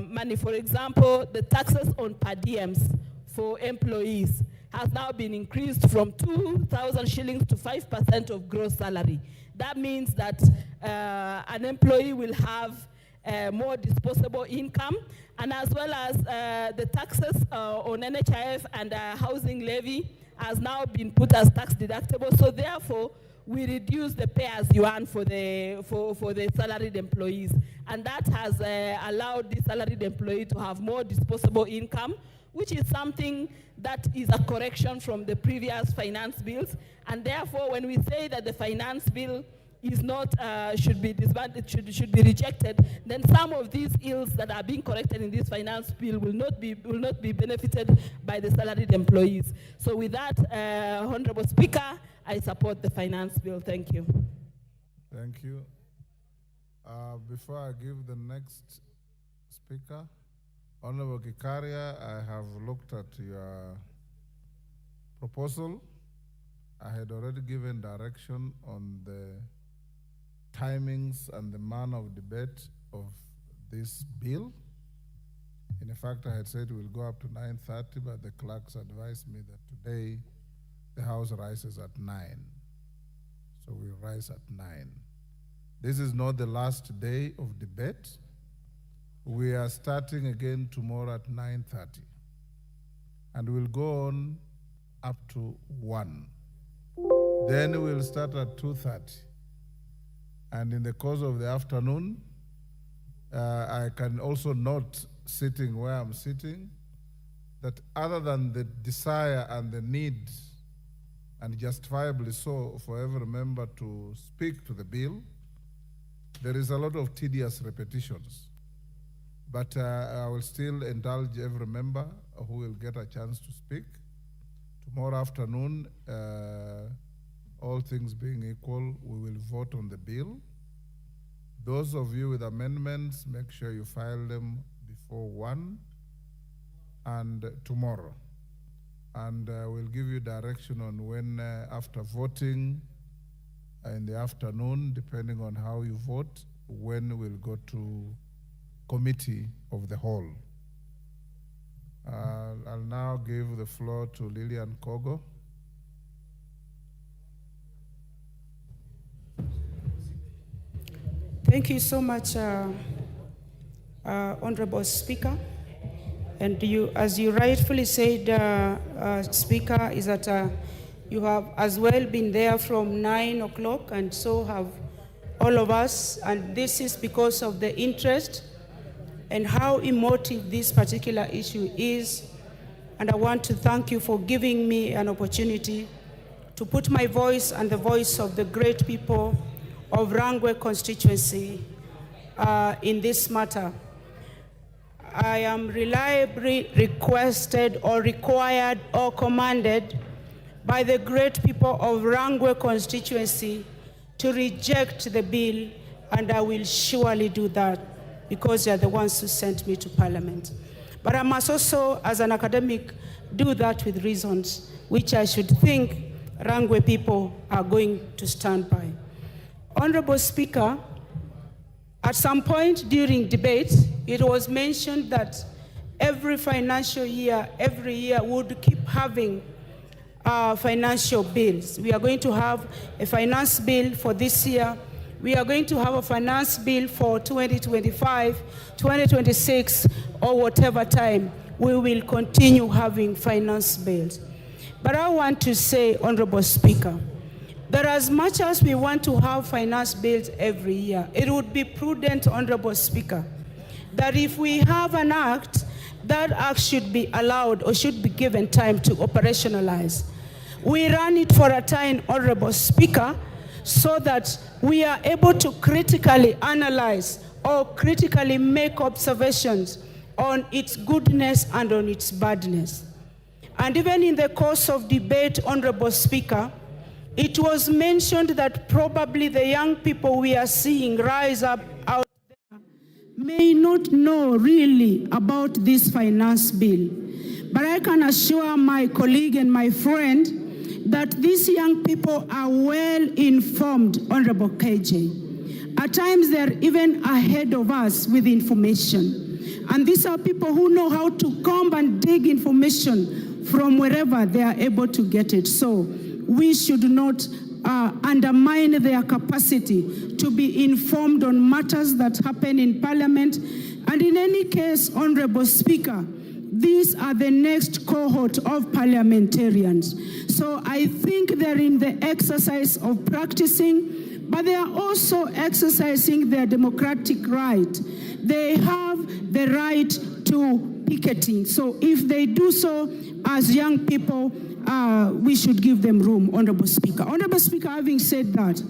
money, for example, the taxes on per diems for employees has now been increased from 2,000 shillings to 5% of gross salary. That means that an employee will have more disposable income, and as well as the taxes on NHIF and housing levy has now been put as tax deductible. So therefore, we reduce the pay as you earn for the salaried employees, and that has allowed the salaried employee to have more disposable income, which is something that is a correction from the previous finance bills. And therefore, when we say that the finance bill is not should be disbanded, should be rejected, then some of these ills that are being corrected in this finance bill will not be benefited by the salaried employees. So with that, Honorable Speaker, I support the finance bill. Thank you. Thank you. Before I give the next speaker, Honorable Gikaria, I have looked at your proposal. I had already given direction on the timings and the manner of debate of this bill. In fact, I had said we'll go up to 9:30, but the clerks advised me that today the House rises at 9. So we'll rise at 9. This is not the last day of debate. We are starting again tomorrow at 9:30. And we'll go on up to 1. Then we'll start at 2:30. And in the course of the afternoon, I can also note, sitting where I'm sitting, that other than the desire and the need, and justifiably so, for every member to speak to the bill, there is a lot of tedious repetitions. But I will still indulge every member who will get a chance to speak. Tomorrow afternoon, all things being equal, we will vote on the bill. Those of you with amendments, make sure you file them before 1 and tomorrow. And we'll give you direction on when, after voting in the afternoon, depending on how you vote, when we'll go to committee of the whole. I'll now give the floor to Lillian Kogo. Thank you so much, Honorable Speaker. And you, as you rightfully said, Speaker, is that you have as well been there from 9 o'clock, and so have all of us. And this is because of the interest and how emotive this particular issue is. And I want to thank you for giving me an opportunity to put my voice and the voice of the great people of Rangwe constituency in this matter. I am reliably requested or required or commanded by the great people of Rangwe constituency to reject the bill, and I will surely do that because they are the ones who sent me to Parliament. But I must also, as an academic, do that with reasons which I should think Rangwe people are going to stand by. Honorable Speaker, at some point during debate, it was mentioned that every financial year, every year, we would keep having financial bills. We are going to have a finance bill for this year. We are going to have a finance bill for 2025, 2026, or whatever time. We will continue having finance bills. But I want to say, Honorable Speaker, that as much as we want to have finance bills every year, it would be prudent, Honorable Speaker, that if we have an act, that act should be allowed or should be given time to operationalize. We run it for a time, Honorable Speaker, so that we are able to critically analyze or critically make observations on its goodness and on its badness. And even in the course of debate, Honorable Speaker, it was mentioned that probably the young people we are seeing rise up out there may not know really about this finance bill. But I can assure my colleague and my friend that these young people are well informed, Honorable KJ. At times they're even ahead of us with information. And these are people who know how to comb and dig information from wherever they are able to get it. So we should not undermine their capacity to be informed on matters that happen in Parliament. And in any case, Honorable Speaker, these are the next cohort of parliamentarians. So I think they're in the exercise of practicing, but they are also exercising their democratic right. They have the right to picketing. So if they do so as young people, we should give them room, Honorable Speaker. Honorable Speaker, having said that,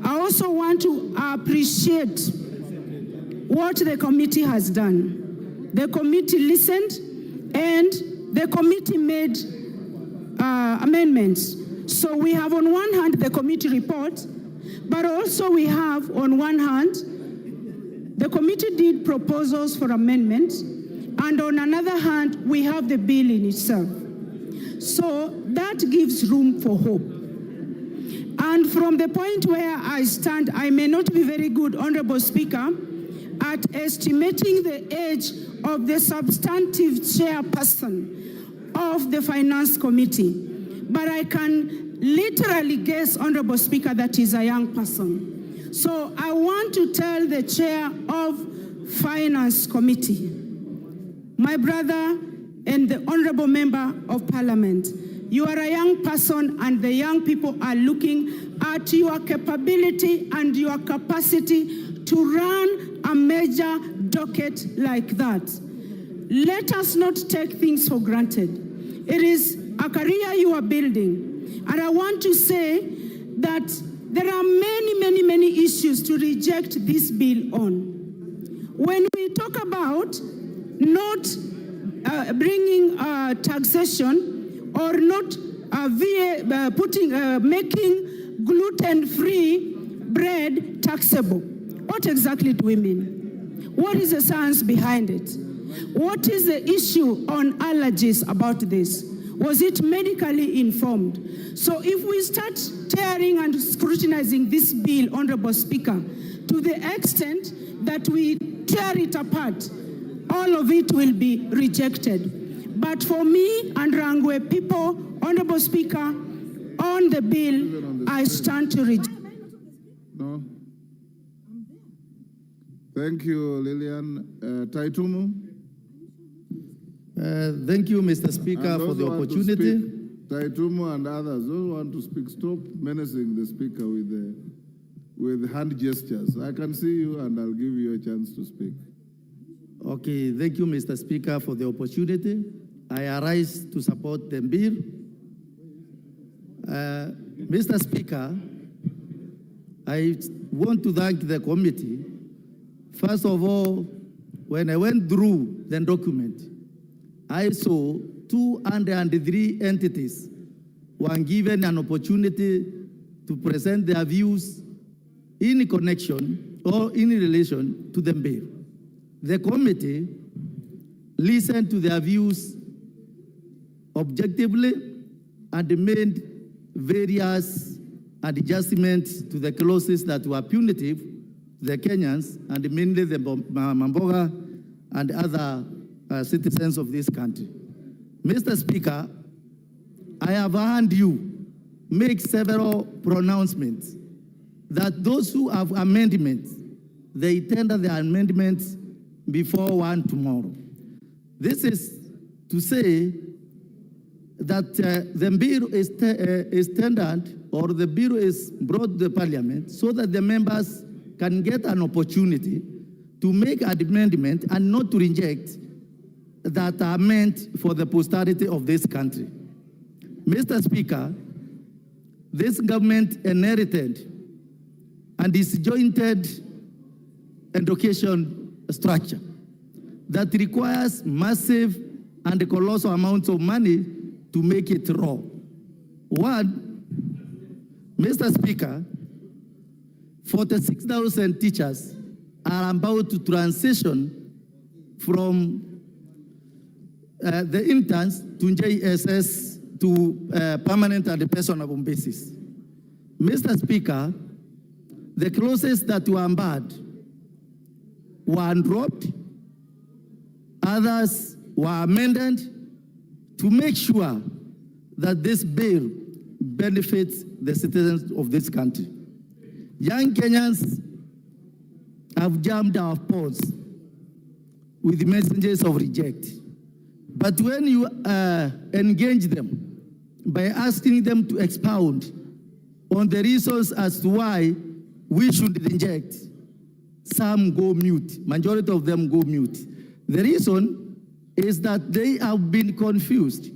I also want to appreciate what the committee has done. The committee listened and the committee made amendments. So we have on one hand the committee report, but also we have on one hand, the committee did proposals for amendments, and on another hand, we have the bill in itself. So that gives room for hope. And from the point where I stand, I may not be very good, Honorable Speaker, at estimating the age of the substantive chairperson of the Finance Committee. But I can literally guess, Honorable Speaker, that is a young person. So I want to tell the chair of Finance Committee, my brother and the honorable member of Parliament, you are a young person and the young people are looking at your capability and your capacity to run a major docket like that. Let us not take things for granted. It is a career you are building. And I want to say that there are many issues to reject this bill on. When we talk about not bringing taxation or not making gluten-free bread taxable, What exactly do we mean? What is the science behind it? What is the issue on allergies about this? Was it medically informed? So if we start tearing and scrutinizing this bill, Honorable Speaker, to the extent that we tear it apart, all of it will be rejected. But for me and Rangwe people, Honorable Speaker, on the bill, I stand to reject. No. Thank you, Lillian. Taitumu. Thank you, Mr. Speaker, for the opportunity. Taitumu and others, those who want to speak, stop menacing the Speaker with hand gestures. I can see you and I'll give you a chance to speak. Okay, thank you, Mr. Speaker, for the opportunity. I arise to support the bill. Mr. Speaker, I want to thank the committee. First of all, when I went through the document, I saw 203 entities were given an opportunity to present their views in connection or in relation to the bill. The committee listened to their views objectively and made various adjustments to the clauses that were punitive to the Kenyans and mainly the Mamboga and other citizens of this country. Mr. Speaker, I have heard you make several pronouncements that those who have amendments, they tender their amendments before 1 tomorrow. This is to say that the bill is tendered or the bill is brought to the parliament so that the members can get an opportunity to make an amendment and not to reject that are meant for the posterity of this country. Mr. Speaker, this government inherited a disjointed education structure that requires massive and colossal amounts of money to make it raw. One, Mr. Speaker, 46,000 teachers are about to transition from the interns to JSS to permanent and personal basis. Mr. Speaker, the clauses that were barred were dropped, others were amended to make sure that this bill benefits the citizens of this country. Young Kenyans have jammed our phones with messages of reject. But when you engage them by asking them to expound on the reasons as to why we should reject, some go mute, majority of them go mute. The reason is that they have been confused.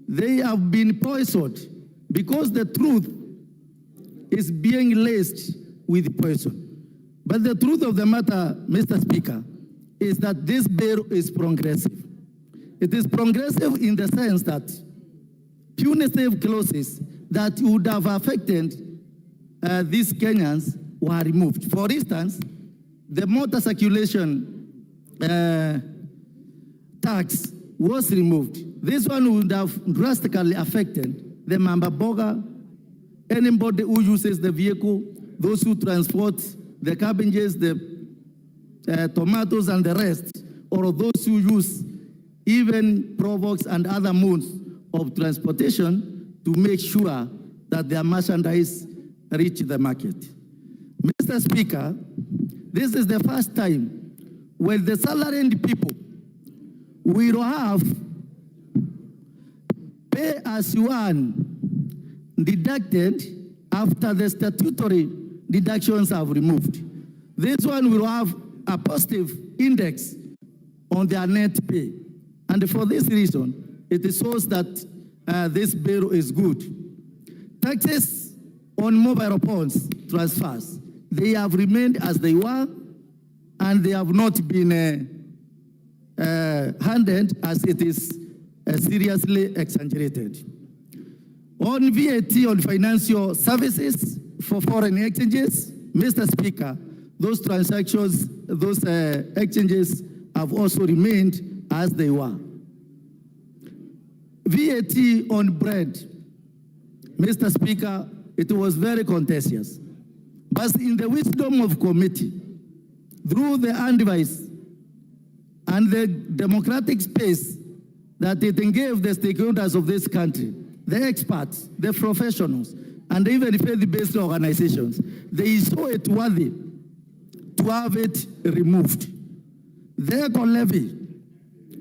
They have been poisoned because the truth is being laced with poison. But the truth of the matter, Mr. Speaker, is that this bill is progressive. It is progressive in the sense that punitive clauses that would have affected these Kenyans were removed. For instance, the motor circulation tax was removed. This one would have drastically affected the Mambaboga, anybody who uses the vehicle, those who transport the cabbages, the tomatoes and the rest, or those who use even provox and other modes of transportation to make sure that their merchandise reach the market. Mr. Speaker, this is the first time when the salaried people will have pay as you earn deducted after the statutory deductions have removed. This one will have a positive index on their net pay. And for this reason, it shows that this bill is good. Taxes on mobile phones transfers, they have remained as they were, and they have not been handled as it is seriously exaggerated. On VAT on financial services for foreign exchanges, Mr. Speaker, those transactions, those exchanges have also remained as they were. VAT on bread, Mr. Speaker, it was very contentious. But in the wisdom of committee, through the advice and the democratic space that it gave the stakeholders of this country, the experts, the professionals, and even faith-based organizations, they saw it worthy to have it removed. The eco levy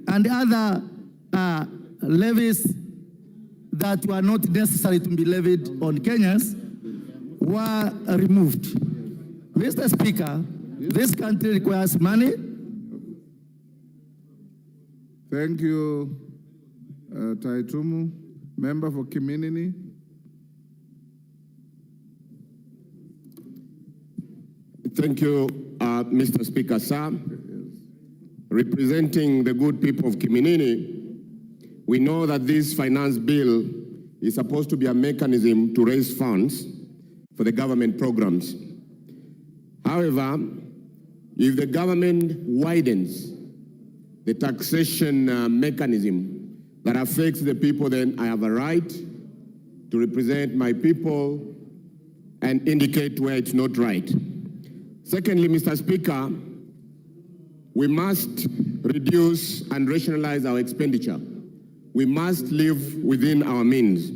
and other levies that were not necessary to be levied on Kenyans were removed. Mr. Speaker, this country requires money. Thank you, Taitumu. Member for Kiminini. Thank you, Mr. Speaker, sir. Representing the good people of Kiminini, we know that this finance bill is supposed to be a mechanism to raise funds for the government programs. However, if the government widens the taxation mechanism that affects the people, then I have a right to represent my people and indicate where it's not right. Secondly, Mr. Speaker, we must reduce and rationalize our expenditure. We must live within our means.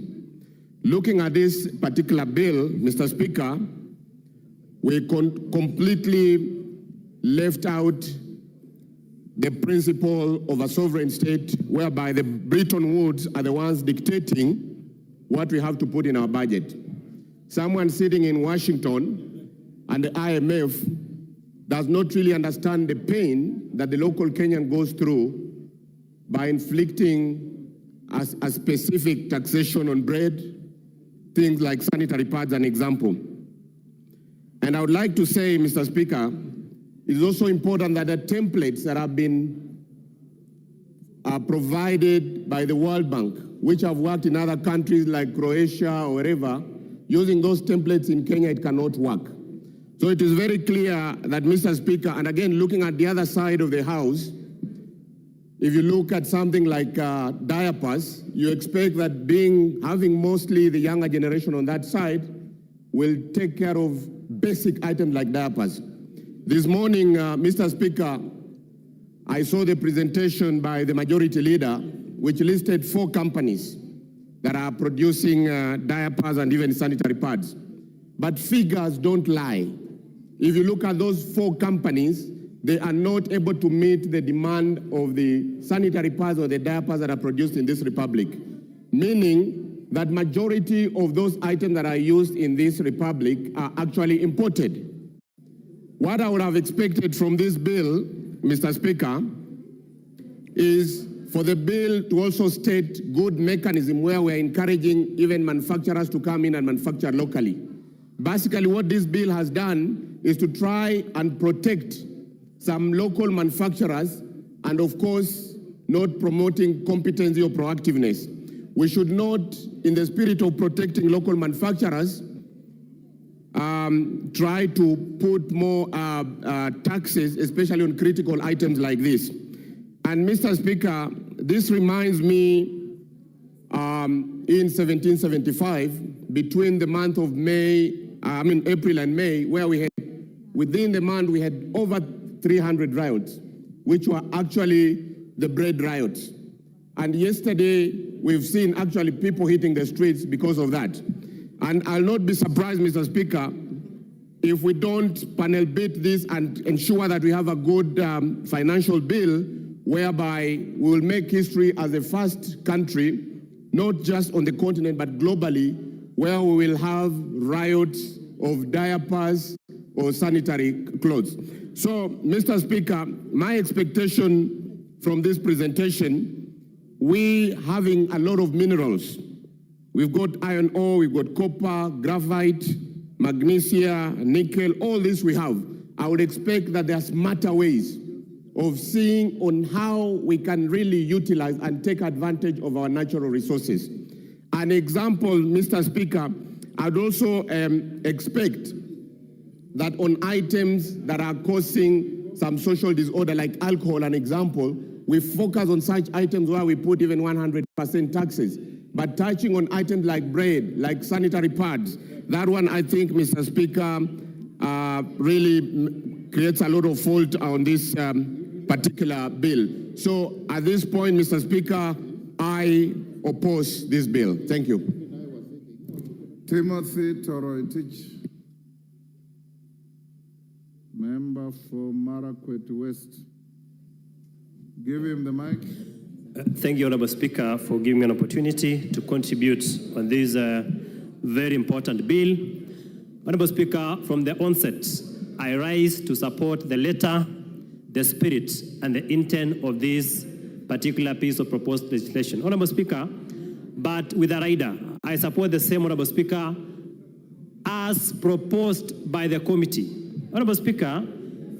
Looking at this particular bill, Mr. Speaker, we completely left out the principle of a sovereign state whereby the Bretton Woods are the ones dictating what we have to put in our budget. Someone sitting in Washington and the IMF does not really understand the pain that the local Kenyan goes through by inflicting a specific taxation on bread, things like sanitary pads, an example. And I would like to say, Mr. Speaker, it's also important that the templates that have been provided by the World Bank, which have worked in other countries like Croatia or wherever, using those templates in Kenya, it cannot work. So it is very clear that, Mr. Speaker, and again, looking at the other side of the House, if you look at something like diapers, you expect that having mostly the younger generation on that side will take care of basic items like diapers. This morning, Mr. Speaker, I saw the presentation by the majority leader, which listed 4 companies that are producing diapers and even sanitary pads. But figures don't lie. If you look at those 4 companies, they are not able to meet the demand of the sanitary pads or the diapers that are produced in this republic, meaning that majority of those items that are used in this republic are actually imported. What I would have expected from this bill, Mr. Speaker, is for the bill to also state good mechanism where we're encouraging even manufacturers to come in and manufacture locally. Basically, what this bill has done is to try and protect some local manufacturers and, of course, not promoting competency or proactiveness. We should not, in the spirit of protecting local manufacturers, try to put more taxes, especially on critical items like this. And Mr. Speaker, this reminds me in 1775, between the month of April and May, where we had, within the month, we had over 300 riots, which were actually the bread riots. And yesterday, we've seen actually people hitting the streets because of that. And I'll not be surprised, Mr. Speaker, if we don't panel beat this and ensure that we have a good financial bill whereby we will make history as the first country, not just on the continent, but globally, where we will have riots of diapers or sanitary clothes. So, Mr. Speaker, my expectation from this presentation, we having a lot of minerals. We've got iron ore, we've got copper, graphite, magnesia, nickel, all this we have. I would expect that there are smarter ways of seeing on how we can really utilize and take advantage of our natural resources. An example, Mr. Speaker, I'd also expect that on items that are causing some social disorder, like alcohol, an example, we focus on such items where we put even 100% taxes. But touching on items like bread, like sanitary pads, that one I think, Mr. Speaker, really creates a lot of fault on this particular bill. So at this point, Mr. Speaker, I oppose this bill. Thank you. Timothy Toroitich, member for Marakwet West. Give him the mic. Thank you, Honorable Speaker, for giving me an opportunity to contribute on this very important bill. Honorable Speaker, from the onset, I rise to support the letter, the spirit, and the intent of this particular piece of proposed legislation. Honorable Speaker, but with a rider, I support the same, Honorable Speaker, as proposed by the committee. Honorable Speaker,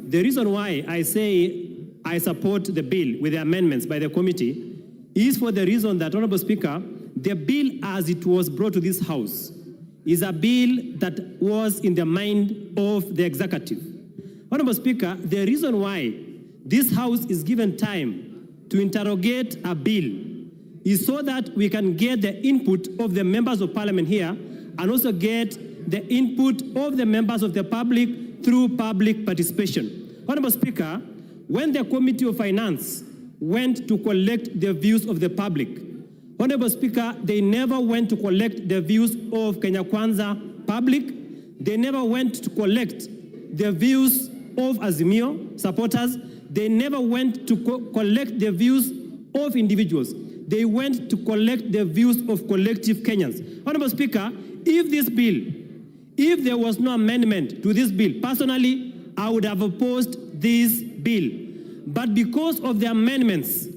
the reason why I say I support the bill with the amendments by the committee is for the reason that, Honorable Speaker, the bill as it was brought to this House is a bill that was in the mind of the executive. Honorable Speaker, the reason why this House is given time to interrogate a bill is so that we can get the input of the members of parliament here and also get the input of the members of the public through public participation. Honorable Speaker, when the Committee of Finance went to collect the views of the public, Honorable Speaker, they never went to collect the views of Kenya Kwanza public. They never went to collect the views of Azimio supporters. They never went to collect the views of individuals. They went to collect the views of collective Kenyans. Honorable Speaker, if this bill, if there was no amendment to this bill, personally, I would have opposed this bill. But because of the amendments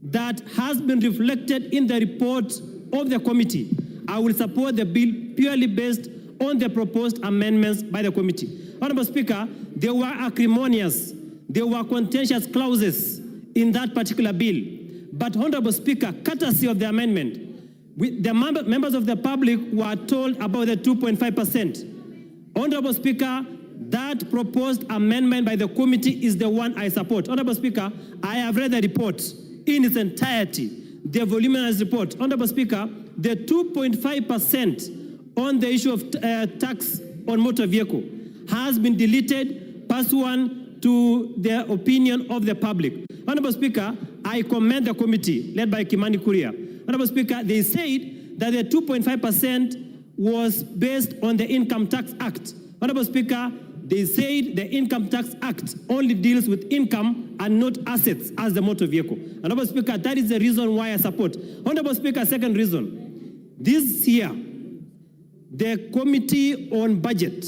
that has been reflected in the report of the committee, I will support the bill purely based on the proposed amendments by the committee. Honorable Speaker, there were acrimonious, there were contentious clauses in that particular bill. But Honorable Speaker, courtesy of the amendment, the members of the public were told about the 2.5%. Honorable Speaker, that proposed amendment by the committee is the one I support. Honorable Speaker, I have read the report in its entirety, the voluminous report. Honorable Speaker, the 2.5% on the issue of tax on motor vehicle has been deleted pursuant to the opinion of the public. Honorable Speaker, I commend the committee led by Kimani Kuria. Honorable Speaker, they said that the 2.5% was based on the Income Tax Act. Honorable Speaker, they said the Income Tax Act only deals with income and not assets as the motor vehicle. Honorable Speaker, that is the reason why I support. Honorable Speaker, second reason. This year, the Committee on Budget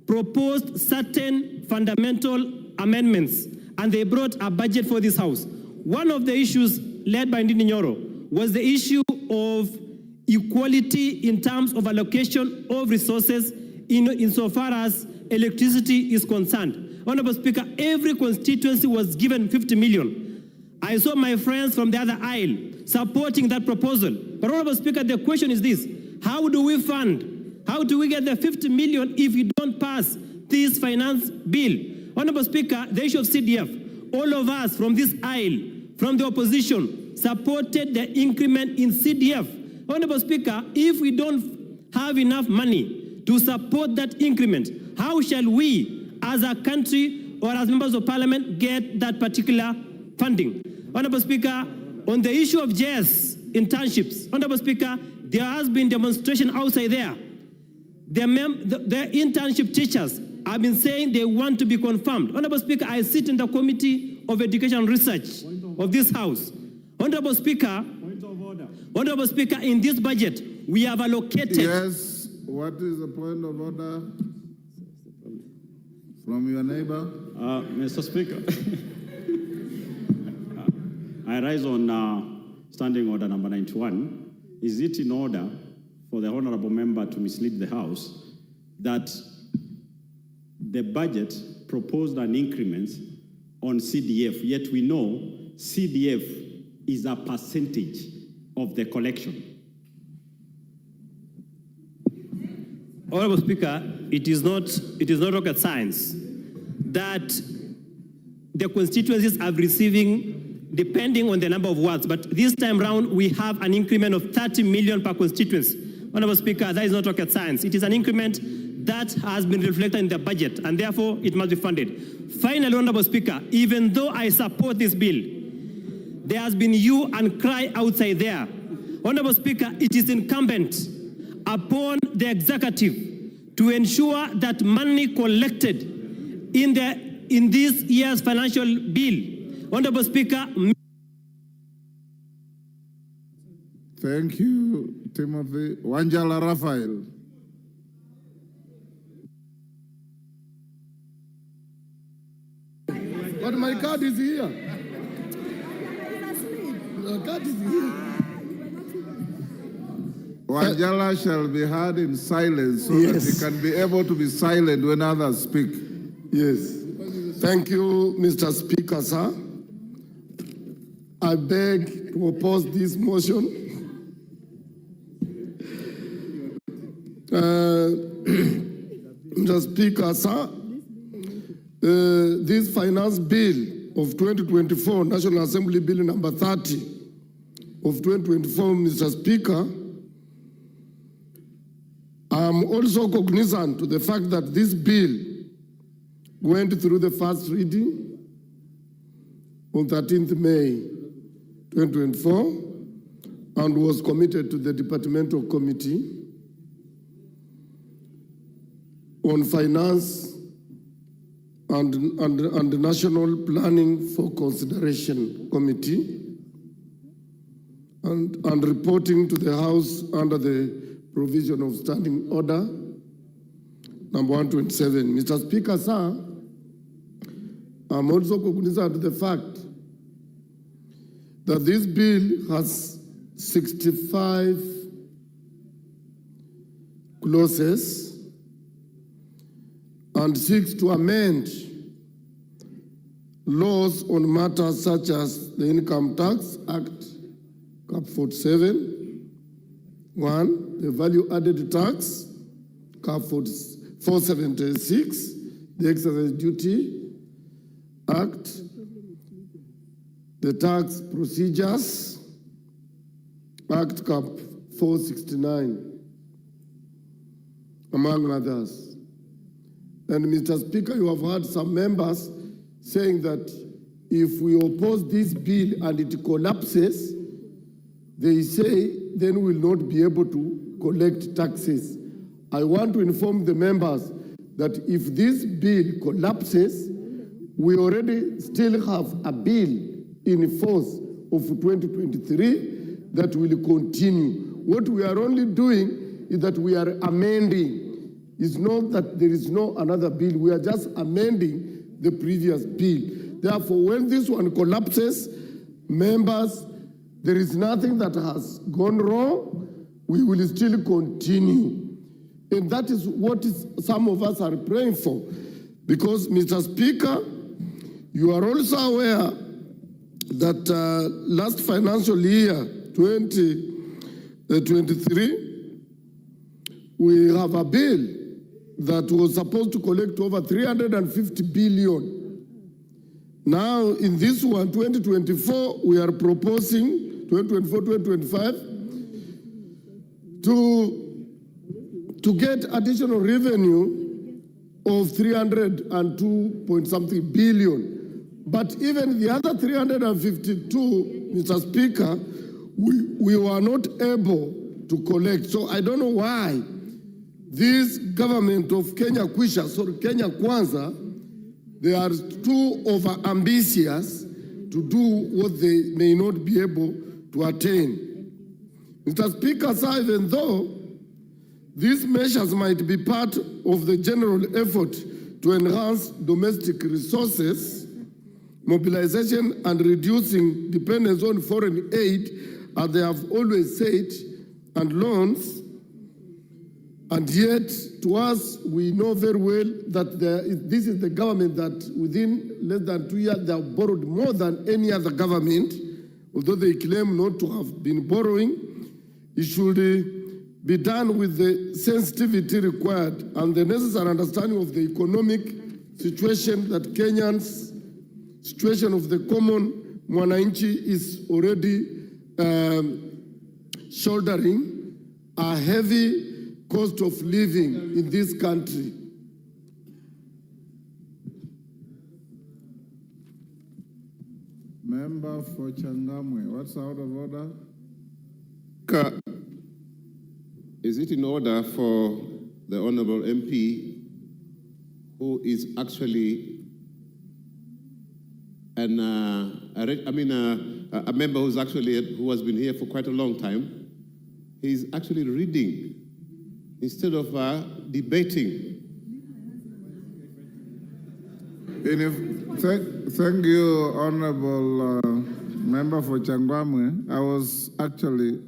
proposed certain fundamental amendments, and they brought a budget for this House. One of the issues led by Ndindi Nyoro was the issue of equality in terms of allocation of resources insofar as electricity is concerned. Honorable Speaker, every constituency was given 50 million. I saw my friends from the other aisle supporting that proposal. But Honorable Speaker, the question is this: how do we fund? How do we get the 50 million if we don't pass this finance bill? Honorable Speaker, the issue of CDF, all of us from this aisle, from the opposition, supported the increment in CDF. Honorable Speaker, if we don't have enough money to support that increment, how shall we, as a country or as members of parliament, get that particular funding? Honorable Speaker, on the issue of JS internships, Honorable Speaker, there has been demonstration outside there. The internship teachers have been saying they want to be confirmed. Honorable Speaker, I sit in the Committee of Education and Research of this House. Honorable Speaker, Honorable Speaker, in this budget, we have allocated... Yes, what is the point of order from your neighbor? Mr. Speaker, I rise on standing order number 91. Is it in order for the honorable member to mislead the House that the budget proposed an increment on CDF, yet we know CDF is a percentage of the collection? Honorable Speaker, it is not rocket science that the constituencies are receiving depending on the number of wards. But this time round, we have an increment of 30 million per constituency. Honorable Speaker, that is not rocket science. It is an increment that has been reflected in the budget, and therefore it must be funded. Finally, Honorable Speaker, even though I support this bill, there has been hue and cry outside there. Honorable Speaker, it is incumbent upon the executive to ensure that money collected in this year's financial bill, Honorable Speaker. Thank you, Timothy. Wanjala Raphael. But my card is here. My card is here. Wanjala shall be heard in silence so that he can be able to be silent when others speak. Yes. Thank you, Mr. Speaker, sir. I beg to oppose this motion. Mr. Speaker, sir, this finance bill of 2024, National Assembly Bill number 30 of 2024, Mr. Speaker, I'm also cognizant to the fact that this bill went through the first reading on 13th May 2024 and was committed to the Departmental Committee on Finance and the National Planning for Consideration Committee and reporting to the House under the provision of Standing Order number 127. Mr. Speaker, sir, I'm also cognizant of the fact that this bill has 65 clauses and seeks to amend laws on matters such as the Income Tax Act, Cap 47, 1, the Value Added Tax, Cap 476, the Excise Duty Act, the Tax Procedures Act, Cap 469, among others. And Mr. Speaker, you have heard some members saying that if we oppose this bill and it collapses, they say then we will not be able to collect taxes. I want to inform the members that if this bill collapses, we already still have a bill in force of 2023 that will continue. What we are only doing is that we are amending. It's not that there is no another bill. We are just amending the previous bill. Therefore, when this one collapses, members, there is nothing that has gone wrong. We will still continue. And that is what some of us are praying for. Because, Mr. Speaker, you are also aware that last financial year, 2023, we have a bill that was supposed to collect over 350 billion. Now, in this one, 2024, we are proposing 2024-2025 to get additional revenue of 302 point something billion. But even the other 352, Mr. Speaker, we were not able to collect. So I don't know why this government of Kenya Kwanza, they are too over-ambitious to do what they may not be able to attain. Mr. Speaker, sir, even though these measures might be part of the general effort to enhance domestic resources, mobilization and reducing dependence on foreign aid, as they have always said, and loans, and yet, to us, we know very well that this is the government that within less than 2 years, they have borrowed more than any other government, although they claim not to have been borrowing. It should be done with the sensitivity required and the necessary understanding of the economic situation that Kenyans, situation of the common mwananchi is already shouldering a heavy cost of living in this country. Member for Changamwe, what's out of order? Is it in order for the Honorable MP, who is actually a member who has been here for quite a long time, he's actually reading instead of debating? Thank you, Honorable Member for Changamwe. I was actually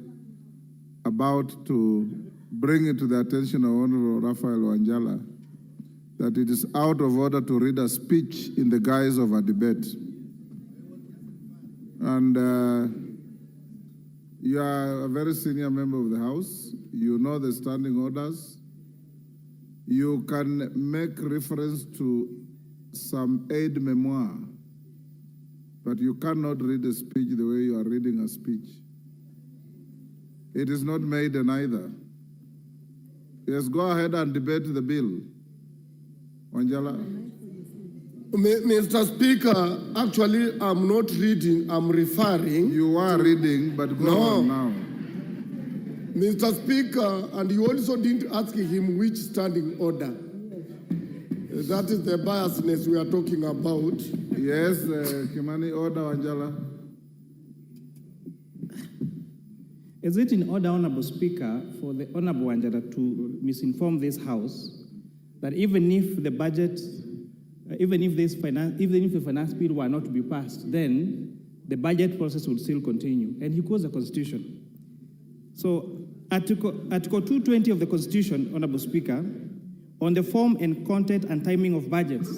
about to bring it to the attention of Honorable Raphael Wanjala that it is out of order to read a speech in the guise of a debate. And you are a very senior member of the House. You know the standing orders. You can make reference to some aide memoir, but you cannot read a speech the way you are reading a speech. It is not maiden either. Yes, go ahead and debate the bill. Wanjala. Mr. Speaker, actually, I'm not reading, I'm referring. You are reading, but go on now. Mr. Speaker, and you also didn't ask him which standing order. That is the biasness we are talking about. Yes, Kimani, order, Wanjala. Is it in order, Honorable Speaker, for the Honorable Wanjala to misinform this House that even if the budget, even if the finance bill were not to be passed, then the budget process would still continue? And he quotes the Constitution. So Article 220 of the Constitution, Honorable Speaker, on the form and content and timing of budgets,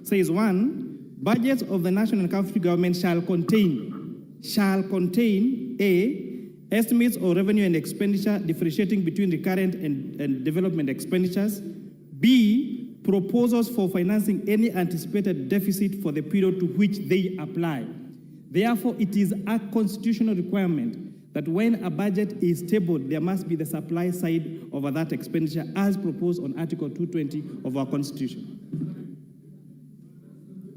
says 1, budgets of the national and county government shall contain A, estimates of revenue and expenditure differentiating between recurrent and development expenditures, B, proposals for financing any anticipated deficit for the period to which they apply. Therefore, it is a constitutional requirement that when a budget is tabled, there must be the supply side of that expenditure as proposed on Article 220 of our Constitution.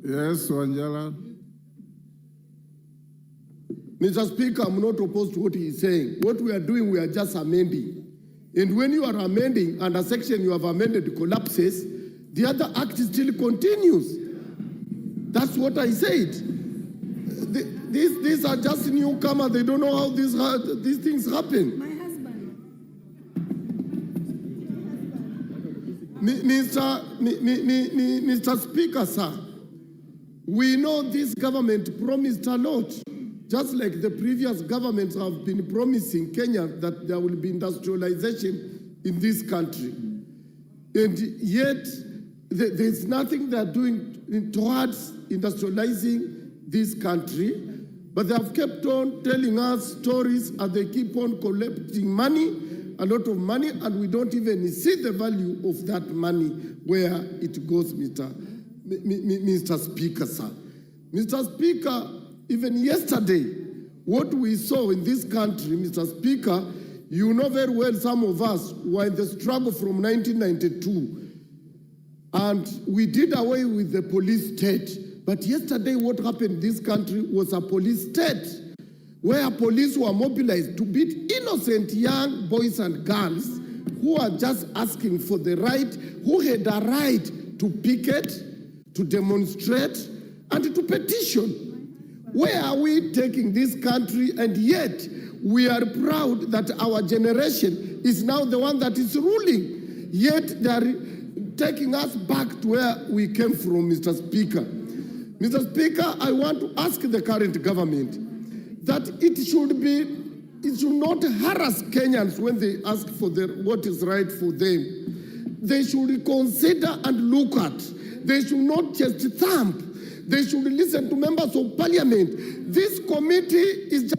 Yes, Wanjala. Mr. Speaker, I'm not opposed to what he is saying. What we are doing, we are just amending. And when you are amending and a section you have amended collapses, the other act still continues. That's what I said. These are just newcomers. They don't know how these things happen. My husband. Mr. Speaker, sir, we know this government promised a lot, just like the previous governments have been promising Kenya that there will be industrialization in this country. And yet, there's nothing they're doing towards industrializing this country, but they have kept on telling us stories and they keep on collecting money, a lot of money, and we don't even see the value of that money where it goes, Mr. Speaker, sir. Mr. Speaker, even yesterday, what we saw in this country, Mr. Speaker, you know very well some of us were in the struggle from 1992, and we did away with the police state. But yesterday, what happened in this country was a police state where police were mobilized to beat innocent young boys and girls who are just asking for the right, who had a right to picket, to demonstrate, and to petition. Where are we taking this country? And yet, we are proud that our generation is now the one that is ruling. Yet, they are taking us back to where we came from, Mr. Speaker. Mr. Speaker, I want to ask the current government that it should not harass Kenyans when they ask for what is right for them. They should consider and look at. They should not just thump. They should listen to members of parliament. This committee is just...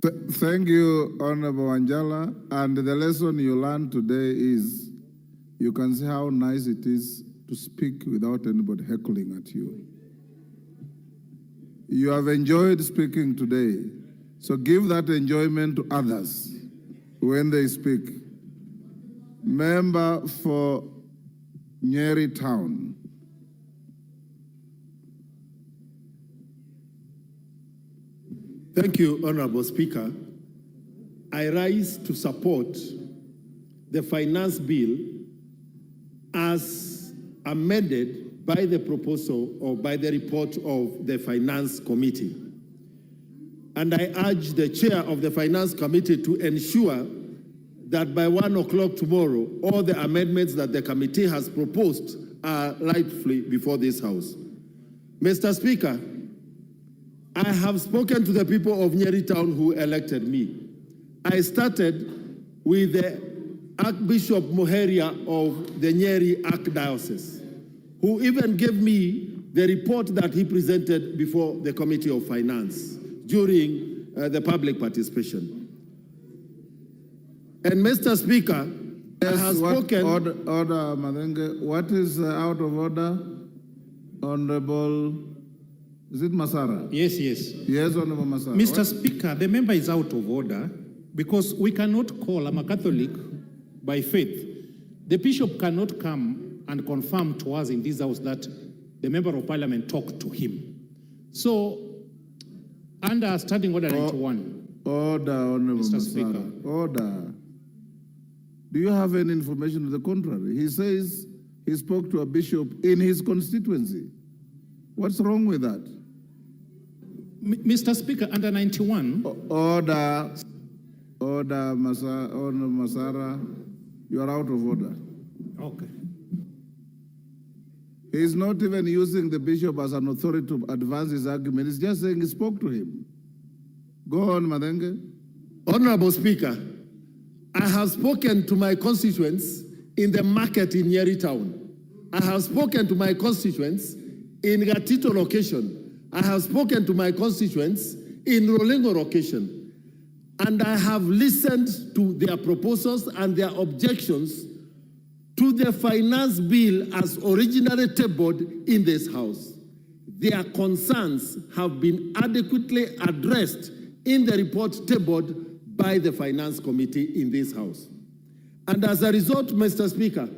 Thank you, Honorable Wanjala. And the lesson you learned today is you can see how nice it is to speak without anybody heckling at you. You have enjoyed speaking today, so give that enjoyment to others when they speak. Member for Nyeri Town. Thank you, Honorable Speaker. I rise to support the finance bill as amended by the proposal or by the report of the Finance Committee. And I urge the chair of the Finance Committee to ensure that by 1 o'clock tomorrow, all the amendments that the committee has proposed are rightfully before this House. Mr. Speaker, I have spoken to the people of Nyeri Town who elected me. I started with the Archbishop Muheria of the Nyeri Archdiocese, who even gave me the report that he presented before the Committee of Finance during the public participation. And Mr. Speaker, yes, I have spoken... Order, Madenge. What is out of order? Honorable... Is it Masara? Yes, yes. Yes, Honorable Masara. Mr. Speaker, the member is out of order because we cannot call, I'm a Catholic by faith. The bishop cannot come and confirm to us in this house that the member of parliament talked to him. So, under Standing Order 91. Order, Honorable Mr. Masara. Speaker. Order. Do you have any information to the contrary? He says he spoke to a bishop in his constituency. What's wrong with that? Mr. Speaker, under 91. Order, Masara, you are out of order. Okay. He's not even using the bishop as an authority to advance his argument. He's just saying he spoke to him. Go on, Madenge. Honorable Speaker, I have spoken to my constituents in the market in Nyeri Town. I have spoken to my constituents in Gatito location. I have spoken to my constituents in Rolingo location. And I have listened to their proposals and their objections to the finance bill as originally tabled in this House. Their concerns have been adequately addressed in the report tabled by the Finance Committee in this House. And as a result, Mr. Speaker,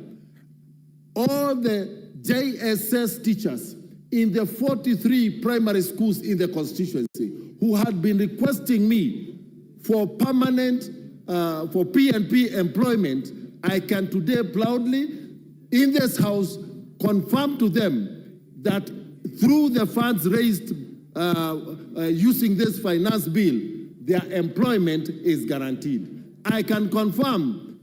all the JSS teachers in the 43 primary schools in the constituency who had been requesting me for permanent, for PNP employment, I can today proudly in this House confirm to them that through the funds raised using this finance bill, their employment is guaranteed. I can confirm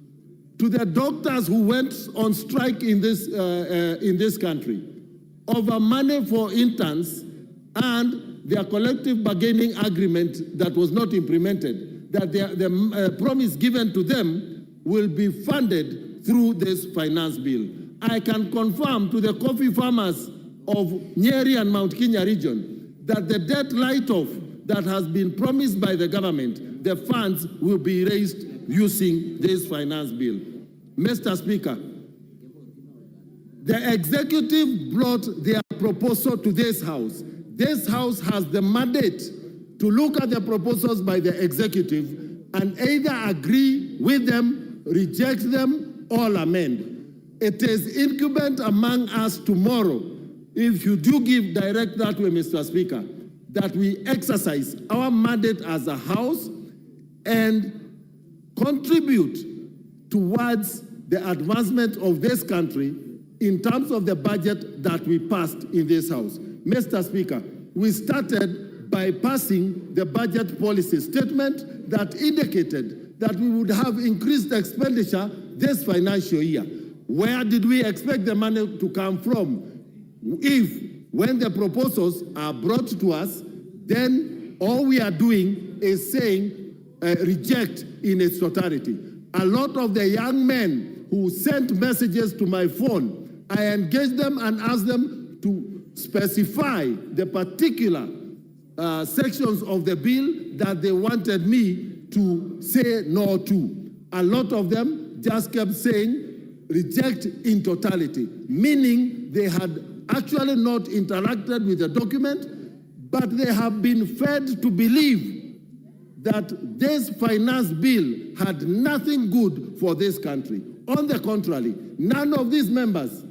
to the doctors who went on strike in this country over money for interns and their collective bargaining agreement that was not implemented, that the promise given to them will be funded through this finance bill. I can confirm to the coffee farmers of Nyeri and Mount Kenya region that the debt write-off that has been promised by the government, the funds will be raised using this finance bill. Mr. Speaker, the executive brought their proposal to this House. This House has the mandate to look at the proposals by the executive and either agree with them, reject them, or amend. It is incumbent among us tomorrow, if you do give direct that way, Mr. Speaker, that we exercise our mandate as a House and contribute towards the advancement of this country in terms of the budget that we passed in this House. Mr. Speaker, we started by passing the budget policy statement that indicated that we would have increased expenditure this financial year. Where did we expect the money to come from? If, when the proposals are brought to us, then all we are doing is saying reject in its totality. A lot of the young men who sent messages to my phone, I engaged them and asked them to specify the particular sections of the bill that they wanted me to say no to. A lot of them just kept saying reject in totality, meaning they had actually not interacted with the document, but they have been fed to believe that this finance bill had nothing good for this country. On the contrary, none of these members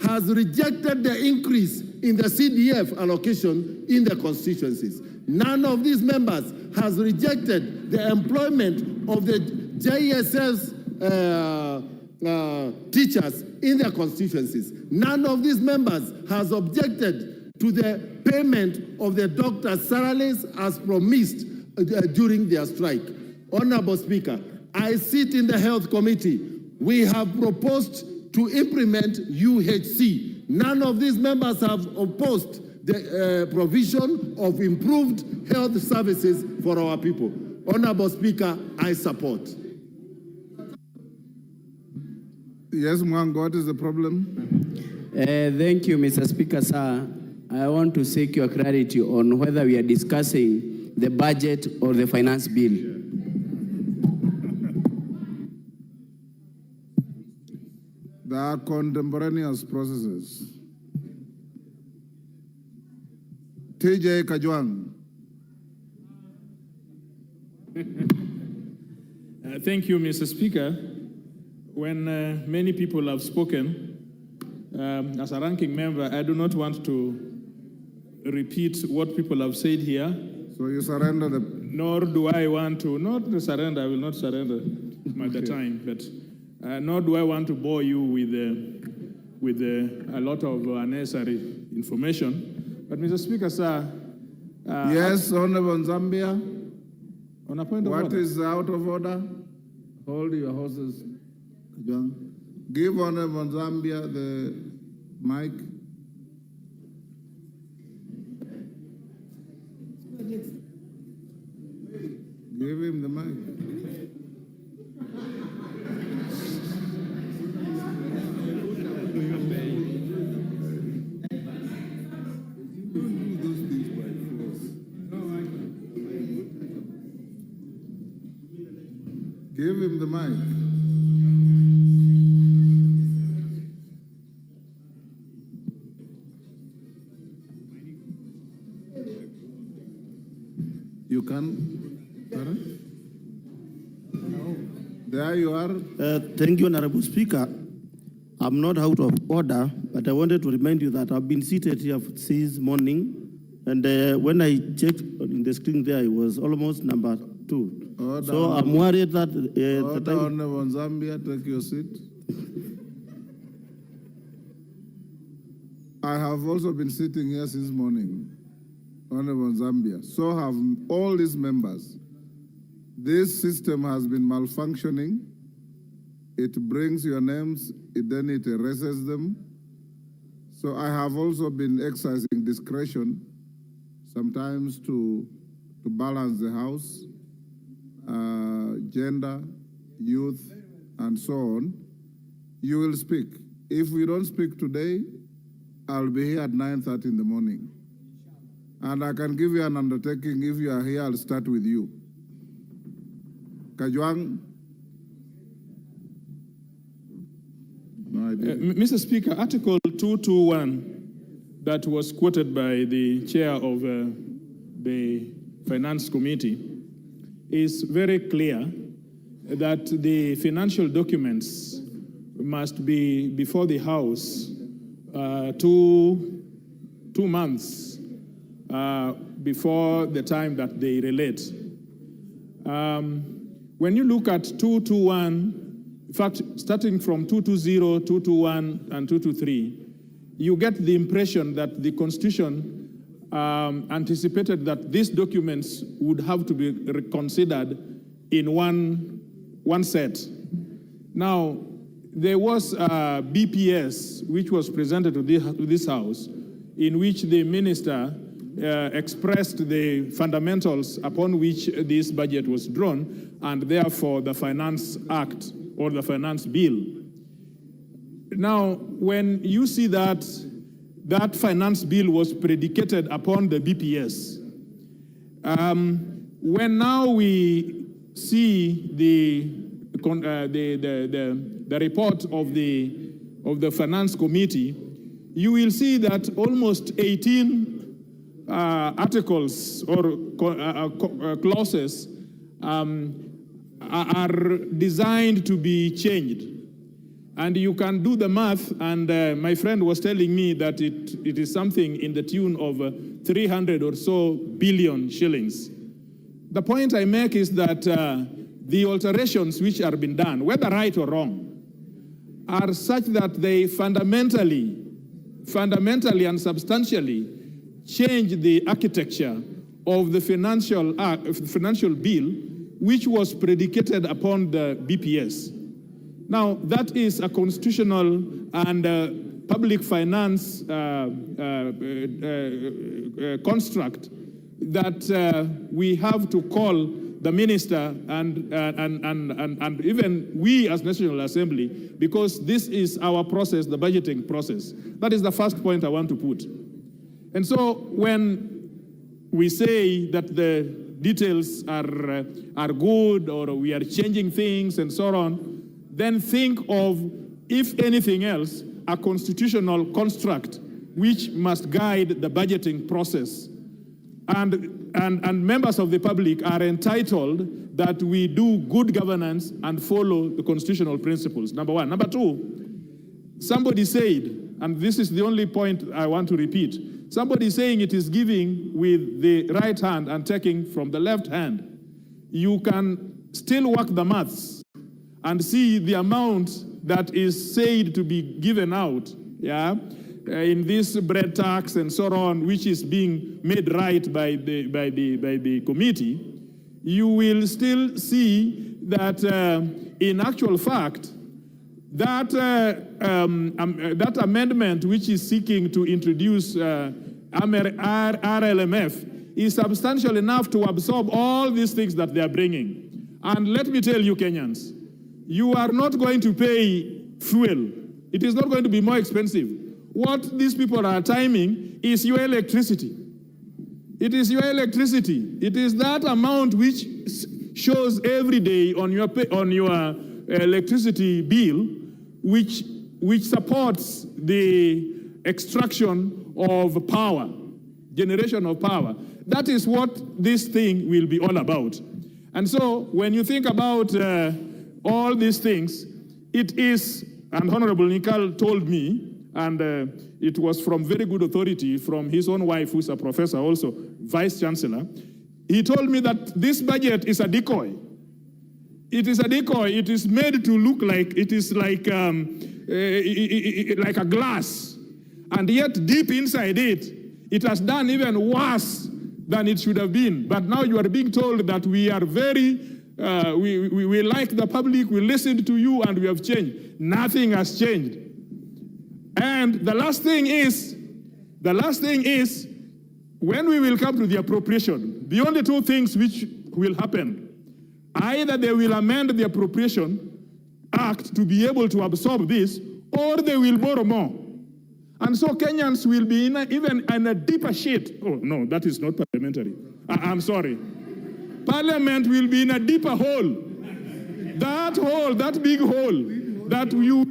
has rejected the increase in the CDF allocation in the constituencies. None of these members has rejected the employment of the JSS teachers in their constituencies. None of these members has objected to the payment of the doctors' salaries as promised during their strike. Honorable Speaker, I sit in the Health Committee. We have proposed to implement UHC. None of these members have opposed the provision of improved health services for our people. Honorable Speaker, I support. Yes, Mwang, what is the problem? Thank you, Mr. Speaker, sir. I want to seek your clarity on whether we are discussing the budget or the finance bill. There are contemporaneous processes. TJ Kajwang. Thank you, Mr. Speaker. When many people have spoken, as a ranking member, I do not want to repeat what people have said here. So you surrender the... Nor do I want to, not surrender, I will not surrender at the time, but nor do I want to bore you with a lot of unnecessary information. But Mr. Speaker, sir... yes, Honorable Zambia. On a point of order. What is out of order? Hold your horses. Give Honorable Zambia the mic. Give him the mic. Give him the mic. You can. There you are. Thank you, Honorable Speaker. I'm not out of order, but I wanted to remind you that I've been seated here since morning, and when I checked in the screen there, it was almost number 2. Order. So I'm worried that... Order, Honorable Zambia, take your seat. I have also been sitting here since morning, Honorable Zambia. So have all these members. This system has been malfunctioning. It brings your names, then it erases them. So I have also been exercising discretion, sometimes to balance the House, gender, youth, and so on. You will speak. If we don't speak today, I'll be here at 9:30 in the morning. And I can give you an undertaking. If you are here, I'll start with you. Kajwang. No idea. Mr. Speaker, Article 221 that was quoted by the chair of the Finance Committee is very clear that the financial documents must be before the House 2 months before the time that they relate. When you look at 221, in fact, starting from 220, 221, and 223, you get the impression that the Constitution anticipated that these documents would have to be reconsidered in one set. Now, there was a BPS which was presented to this House, in which the minister expressed the fundamentals upon which this budget was drawn, and therefore the Finance Act or the Finance Bill. Now, when you see that Finance Bill was predicated upon the BPS, when now we see the report of the Finance Committee, you will see that almost 18 articles or clauses are designed to be changed. And you can do the math, and my friend was telling me that it is something in the tune of 300 or so billion shillings. The point I make is that the alterations which are being done, whether right or wrong, are such that they fundamentally and substantially change the architecture of the financial bill, which was predicated upon the BPS. Now, that is a constitutional and public finance construct that we have to call the minister and even we as National Assembly, because this is our process, the budgeting process. That is the first point I want to put. And so when we say that the details are good, or we are changing things and so on, then think of, if anything else, a constitutional construct which must guide the budgeting process. And members of the public are entitled that we do good governance and follow the constitutional principles, number one. Number two, somebody said, and this is the only point I want to repeat, somebody saying it is giving with the right hand and taking from the left hand. You can still work the maths and see the amount that is said to be given out, in this bread tax and so on, which is being made right by the committee. You will still see that in actual fact, that amendment which is seeking to introduce RLMF is substantial enough to absorb all these things that they are bringing. And let me tell you, Kenyans, you are not going to pay fuel. It is not going to be more expensive. What these people are timing is your electricity. It is your electricity. It is that amount which shows every day on your electricity bill, which supports the extraction of power, generation of power. That is what this thing will be all about. And so when you think about all these things, it is, and Honorable Nikal told me, and it was from very good authority from his own wife, who's a professor also, Vice Chancellor. He told me that this budget is a decoy. It is a decoy. It is made to look like, it is like a glass. And yet deep inside it, it has done even worse than it should have been. But now you are being told that we are very, we like the public, we listened to you, and we have changed. Nothing has changed. And the last thing is, when we will come to the appropriation, the only two things which will happen, either they will amend the Appropriation Act to be able to absorb this, or they will borrow more. And so Kenyans will be even in a deeper shit. Oh, no, that is not parliamentary. I'm sorry. Parliament will be in a deeper hole. That hole, that big hole, that you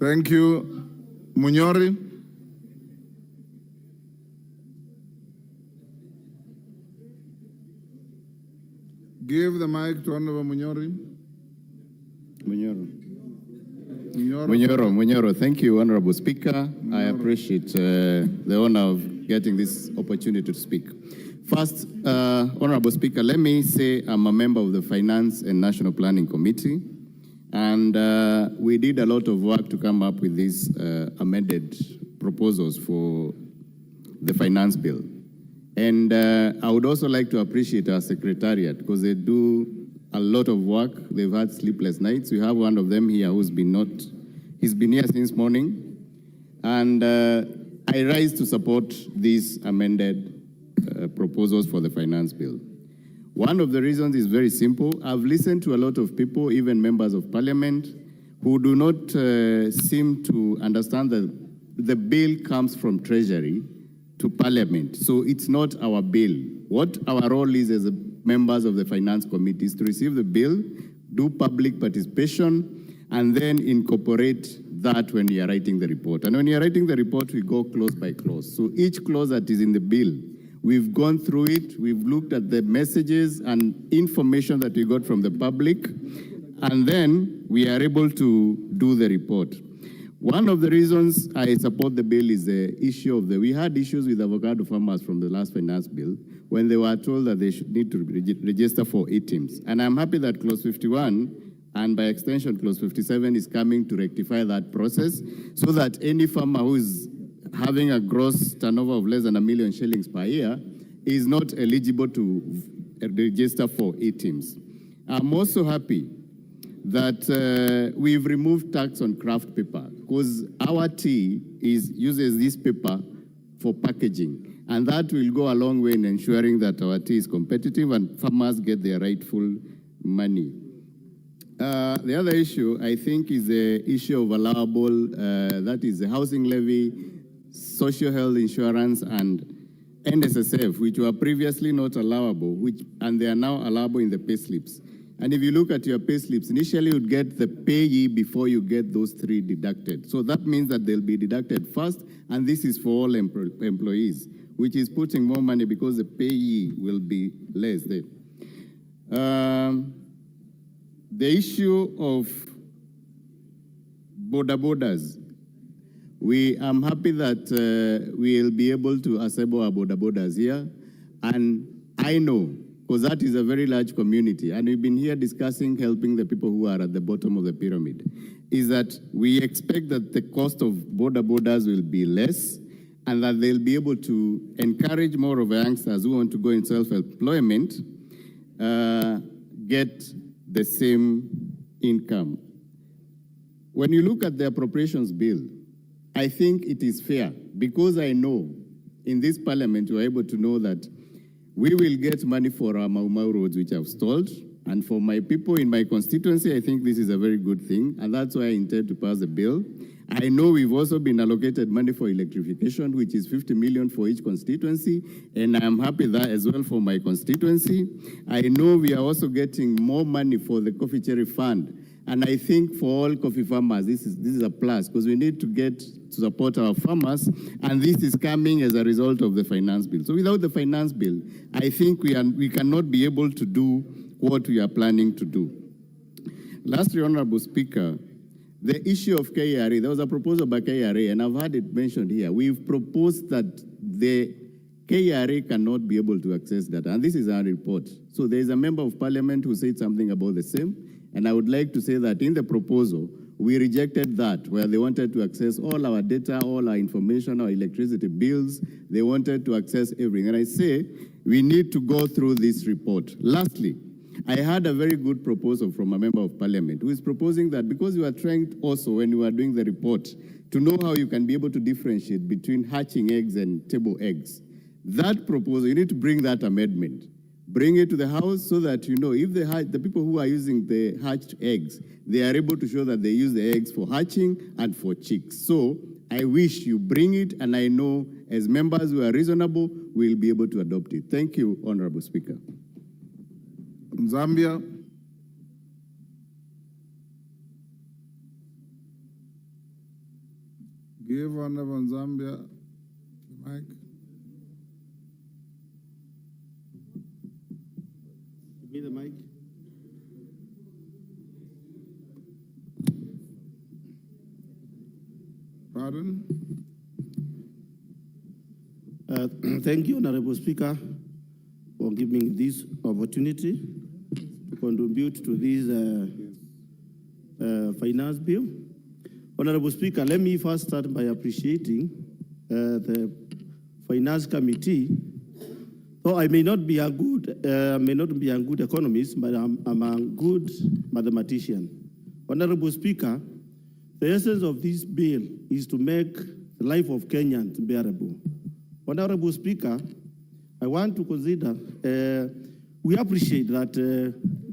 Thank you. Munyori. Give the mic to Honorable Munyori. Munyoro. Thank you, Honorable Speaker. I appreciate the honor of getting this opportunity to speak. First, Honorable Speaker, let me say I'm a member of the Finance and National Planning Committee. And we did a lot of work to come up with these amended proposals for the finance bill. And I would also like to appreciate our secretariat, because they do a lot of work. They've had sleepless nights. We have one of them here who's he's been here since morning. And I rise to support these amended proposals for the finance bill. One of the reasons is very simple. I've listened to a lot of people, even members of parliament, who do not seem to understand the the bill comes from Treasury to Parliament, so it's not our bill. What our role is as members of the Finance Committee is to receive the bill, do public participation, and then incorporate that when we are writing the report. And when we are writing the report, we go clause by clause. So each clause that is in the bill, we've gone through it, we've looked at the messages and information that we got from the public, and then we are able to do the report. One of the reasons I support the bill is the issue of we had issues with avocado farmers from the last finance bill when they were told that they should need to register for teams. And I'm happy that clause 51 and by extension clause 57 is coming to rectify that process so that any farmer who is having a gross turnover of less than $1 million shillings per year is not eligible to register for teams. I'm also happy that we've removed tax on craft paper because our tea uses this paper for packaging, and that will go a long way in ensuring that our tea is competitive and farmers get their rightful money. The other issue, I think, is the issue of allowable, that is the housing levy, social health insurance, and NSSF, which were previously not allowable, and they are now allowable in the pay slips. And if you look at your pay slips, initially you'd get the payee before you get those three deducted. So that means that they'll be deducted first, and this is for all employees, which is putting more money because the payee will be less there. The issue of borders. I'm happy that we'll be able to assemble our borders here, and I know, because that is a very large community, and we've been here discussing helping the people who are at the bottom of the pyramid, is that we expect that the cost of borders will be less and that they'll be able to encourage more of youngsters who want to go in self-employment, get the same income. When you look at the appropriations bill, I think it is fair because I know in this parliament we're able to know that we will get money for our Mau roads, which I've stalled. And for my people in my constituency, I think this is a very good thing. And that's why I intend to pass the bill. I know we've also been allocated money for electrification, which is 50 million for each constituency. And I'm happy that as well for my constituency. I know we are also getting more money for the coffee cherry fund. And I think for all coffee farmers, this is a plus because we need to get to support our farmers, and this is coming as a result of the finance bill. So without the finance bill, I think we cannot be able to do what we are planning to do. Lastly, Honorable Speaker, the issue of KRA, there was a proposal by KRA, and I've had it mentioned here. We've proposed that the KRA cannot be able to access data, and this is our report. So there is a member of parliament who said something about the same. And I would like to say that in the proposal, we rejected that, where they wanted to access all our data, all our information, our electricity bills. They wanted to access everything. And I say, we need to go through this report. Lastly, I had a very good proposal from a member of parliament who is proposing that because you are trying also, when you are doing the report, to know how you can be able to differentiate between hatching eggs and table eggs. That proposal, you need to bring that amendment. Bring it to the House so that you know if the people who are using the hatched eggs, they are able to show that they use the eggs for hatching and for chicks. So I wish you bring it, and I know as members who are reasonable, we'll be able to adopt it. Thank you, Honorable Speaker. Zambia. Give Honorable Zambia the mic. Give me the mic. Pardon? Thank you, Honorable Speaker, for giving this opportunity to contribute to this finance bill. Honorable Speaker, let me first start by appreciating the Finance Committee. So I may not be a good economist, but I'm a good mathematician. Honorable Speaker, the essence of this bill is to make the life of Kenyans bearable. Honorable Speaker, I want to consider, we appreciate that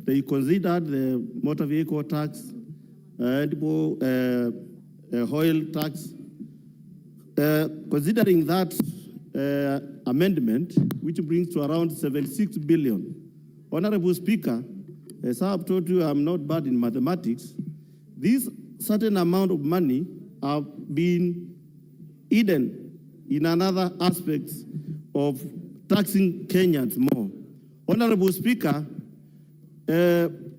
they considered the motor vehicle tax, oil tax, considering that amendment, which brings to around 76 billion, Honorable Speaker, as I have told you, I'm not bad in mathematics. This certain amount of money have been hidden in another aspects of taxing Kenyans more. Honorable Speaker,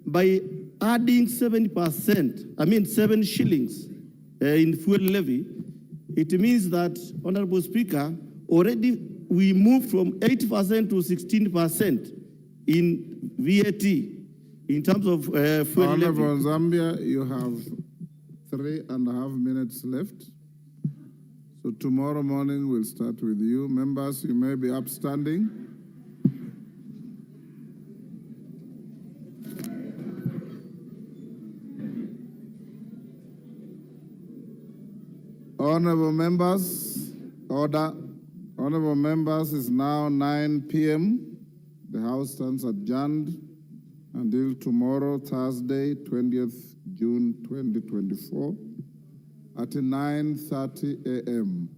by adding 70%, 7 shillings in fuel levy, it means that, Honorable Speaker, already we moved from 8% to 16% in VAT in terms of fuel Honorable levy. Zambia, you have 3.5 minutes left. So tomorrow morning we'll start with you. Members, you may be upstanding. Honorable members, order. Honorable members, it's now 9 p.m. The House stands adjourned until tomorrow, Thursday, 20th June 2024 at 9:30 a.m.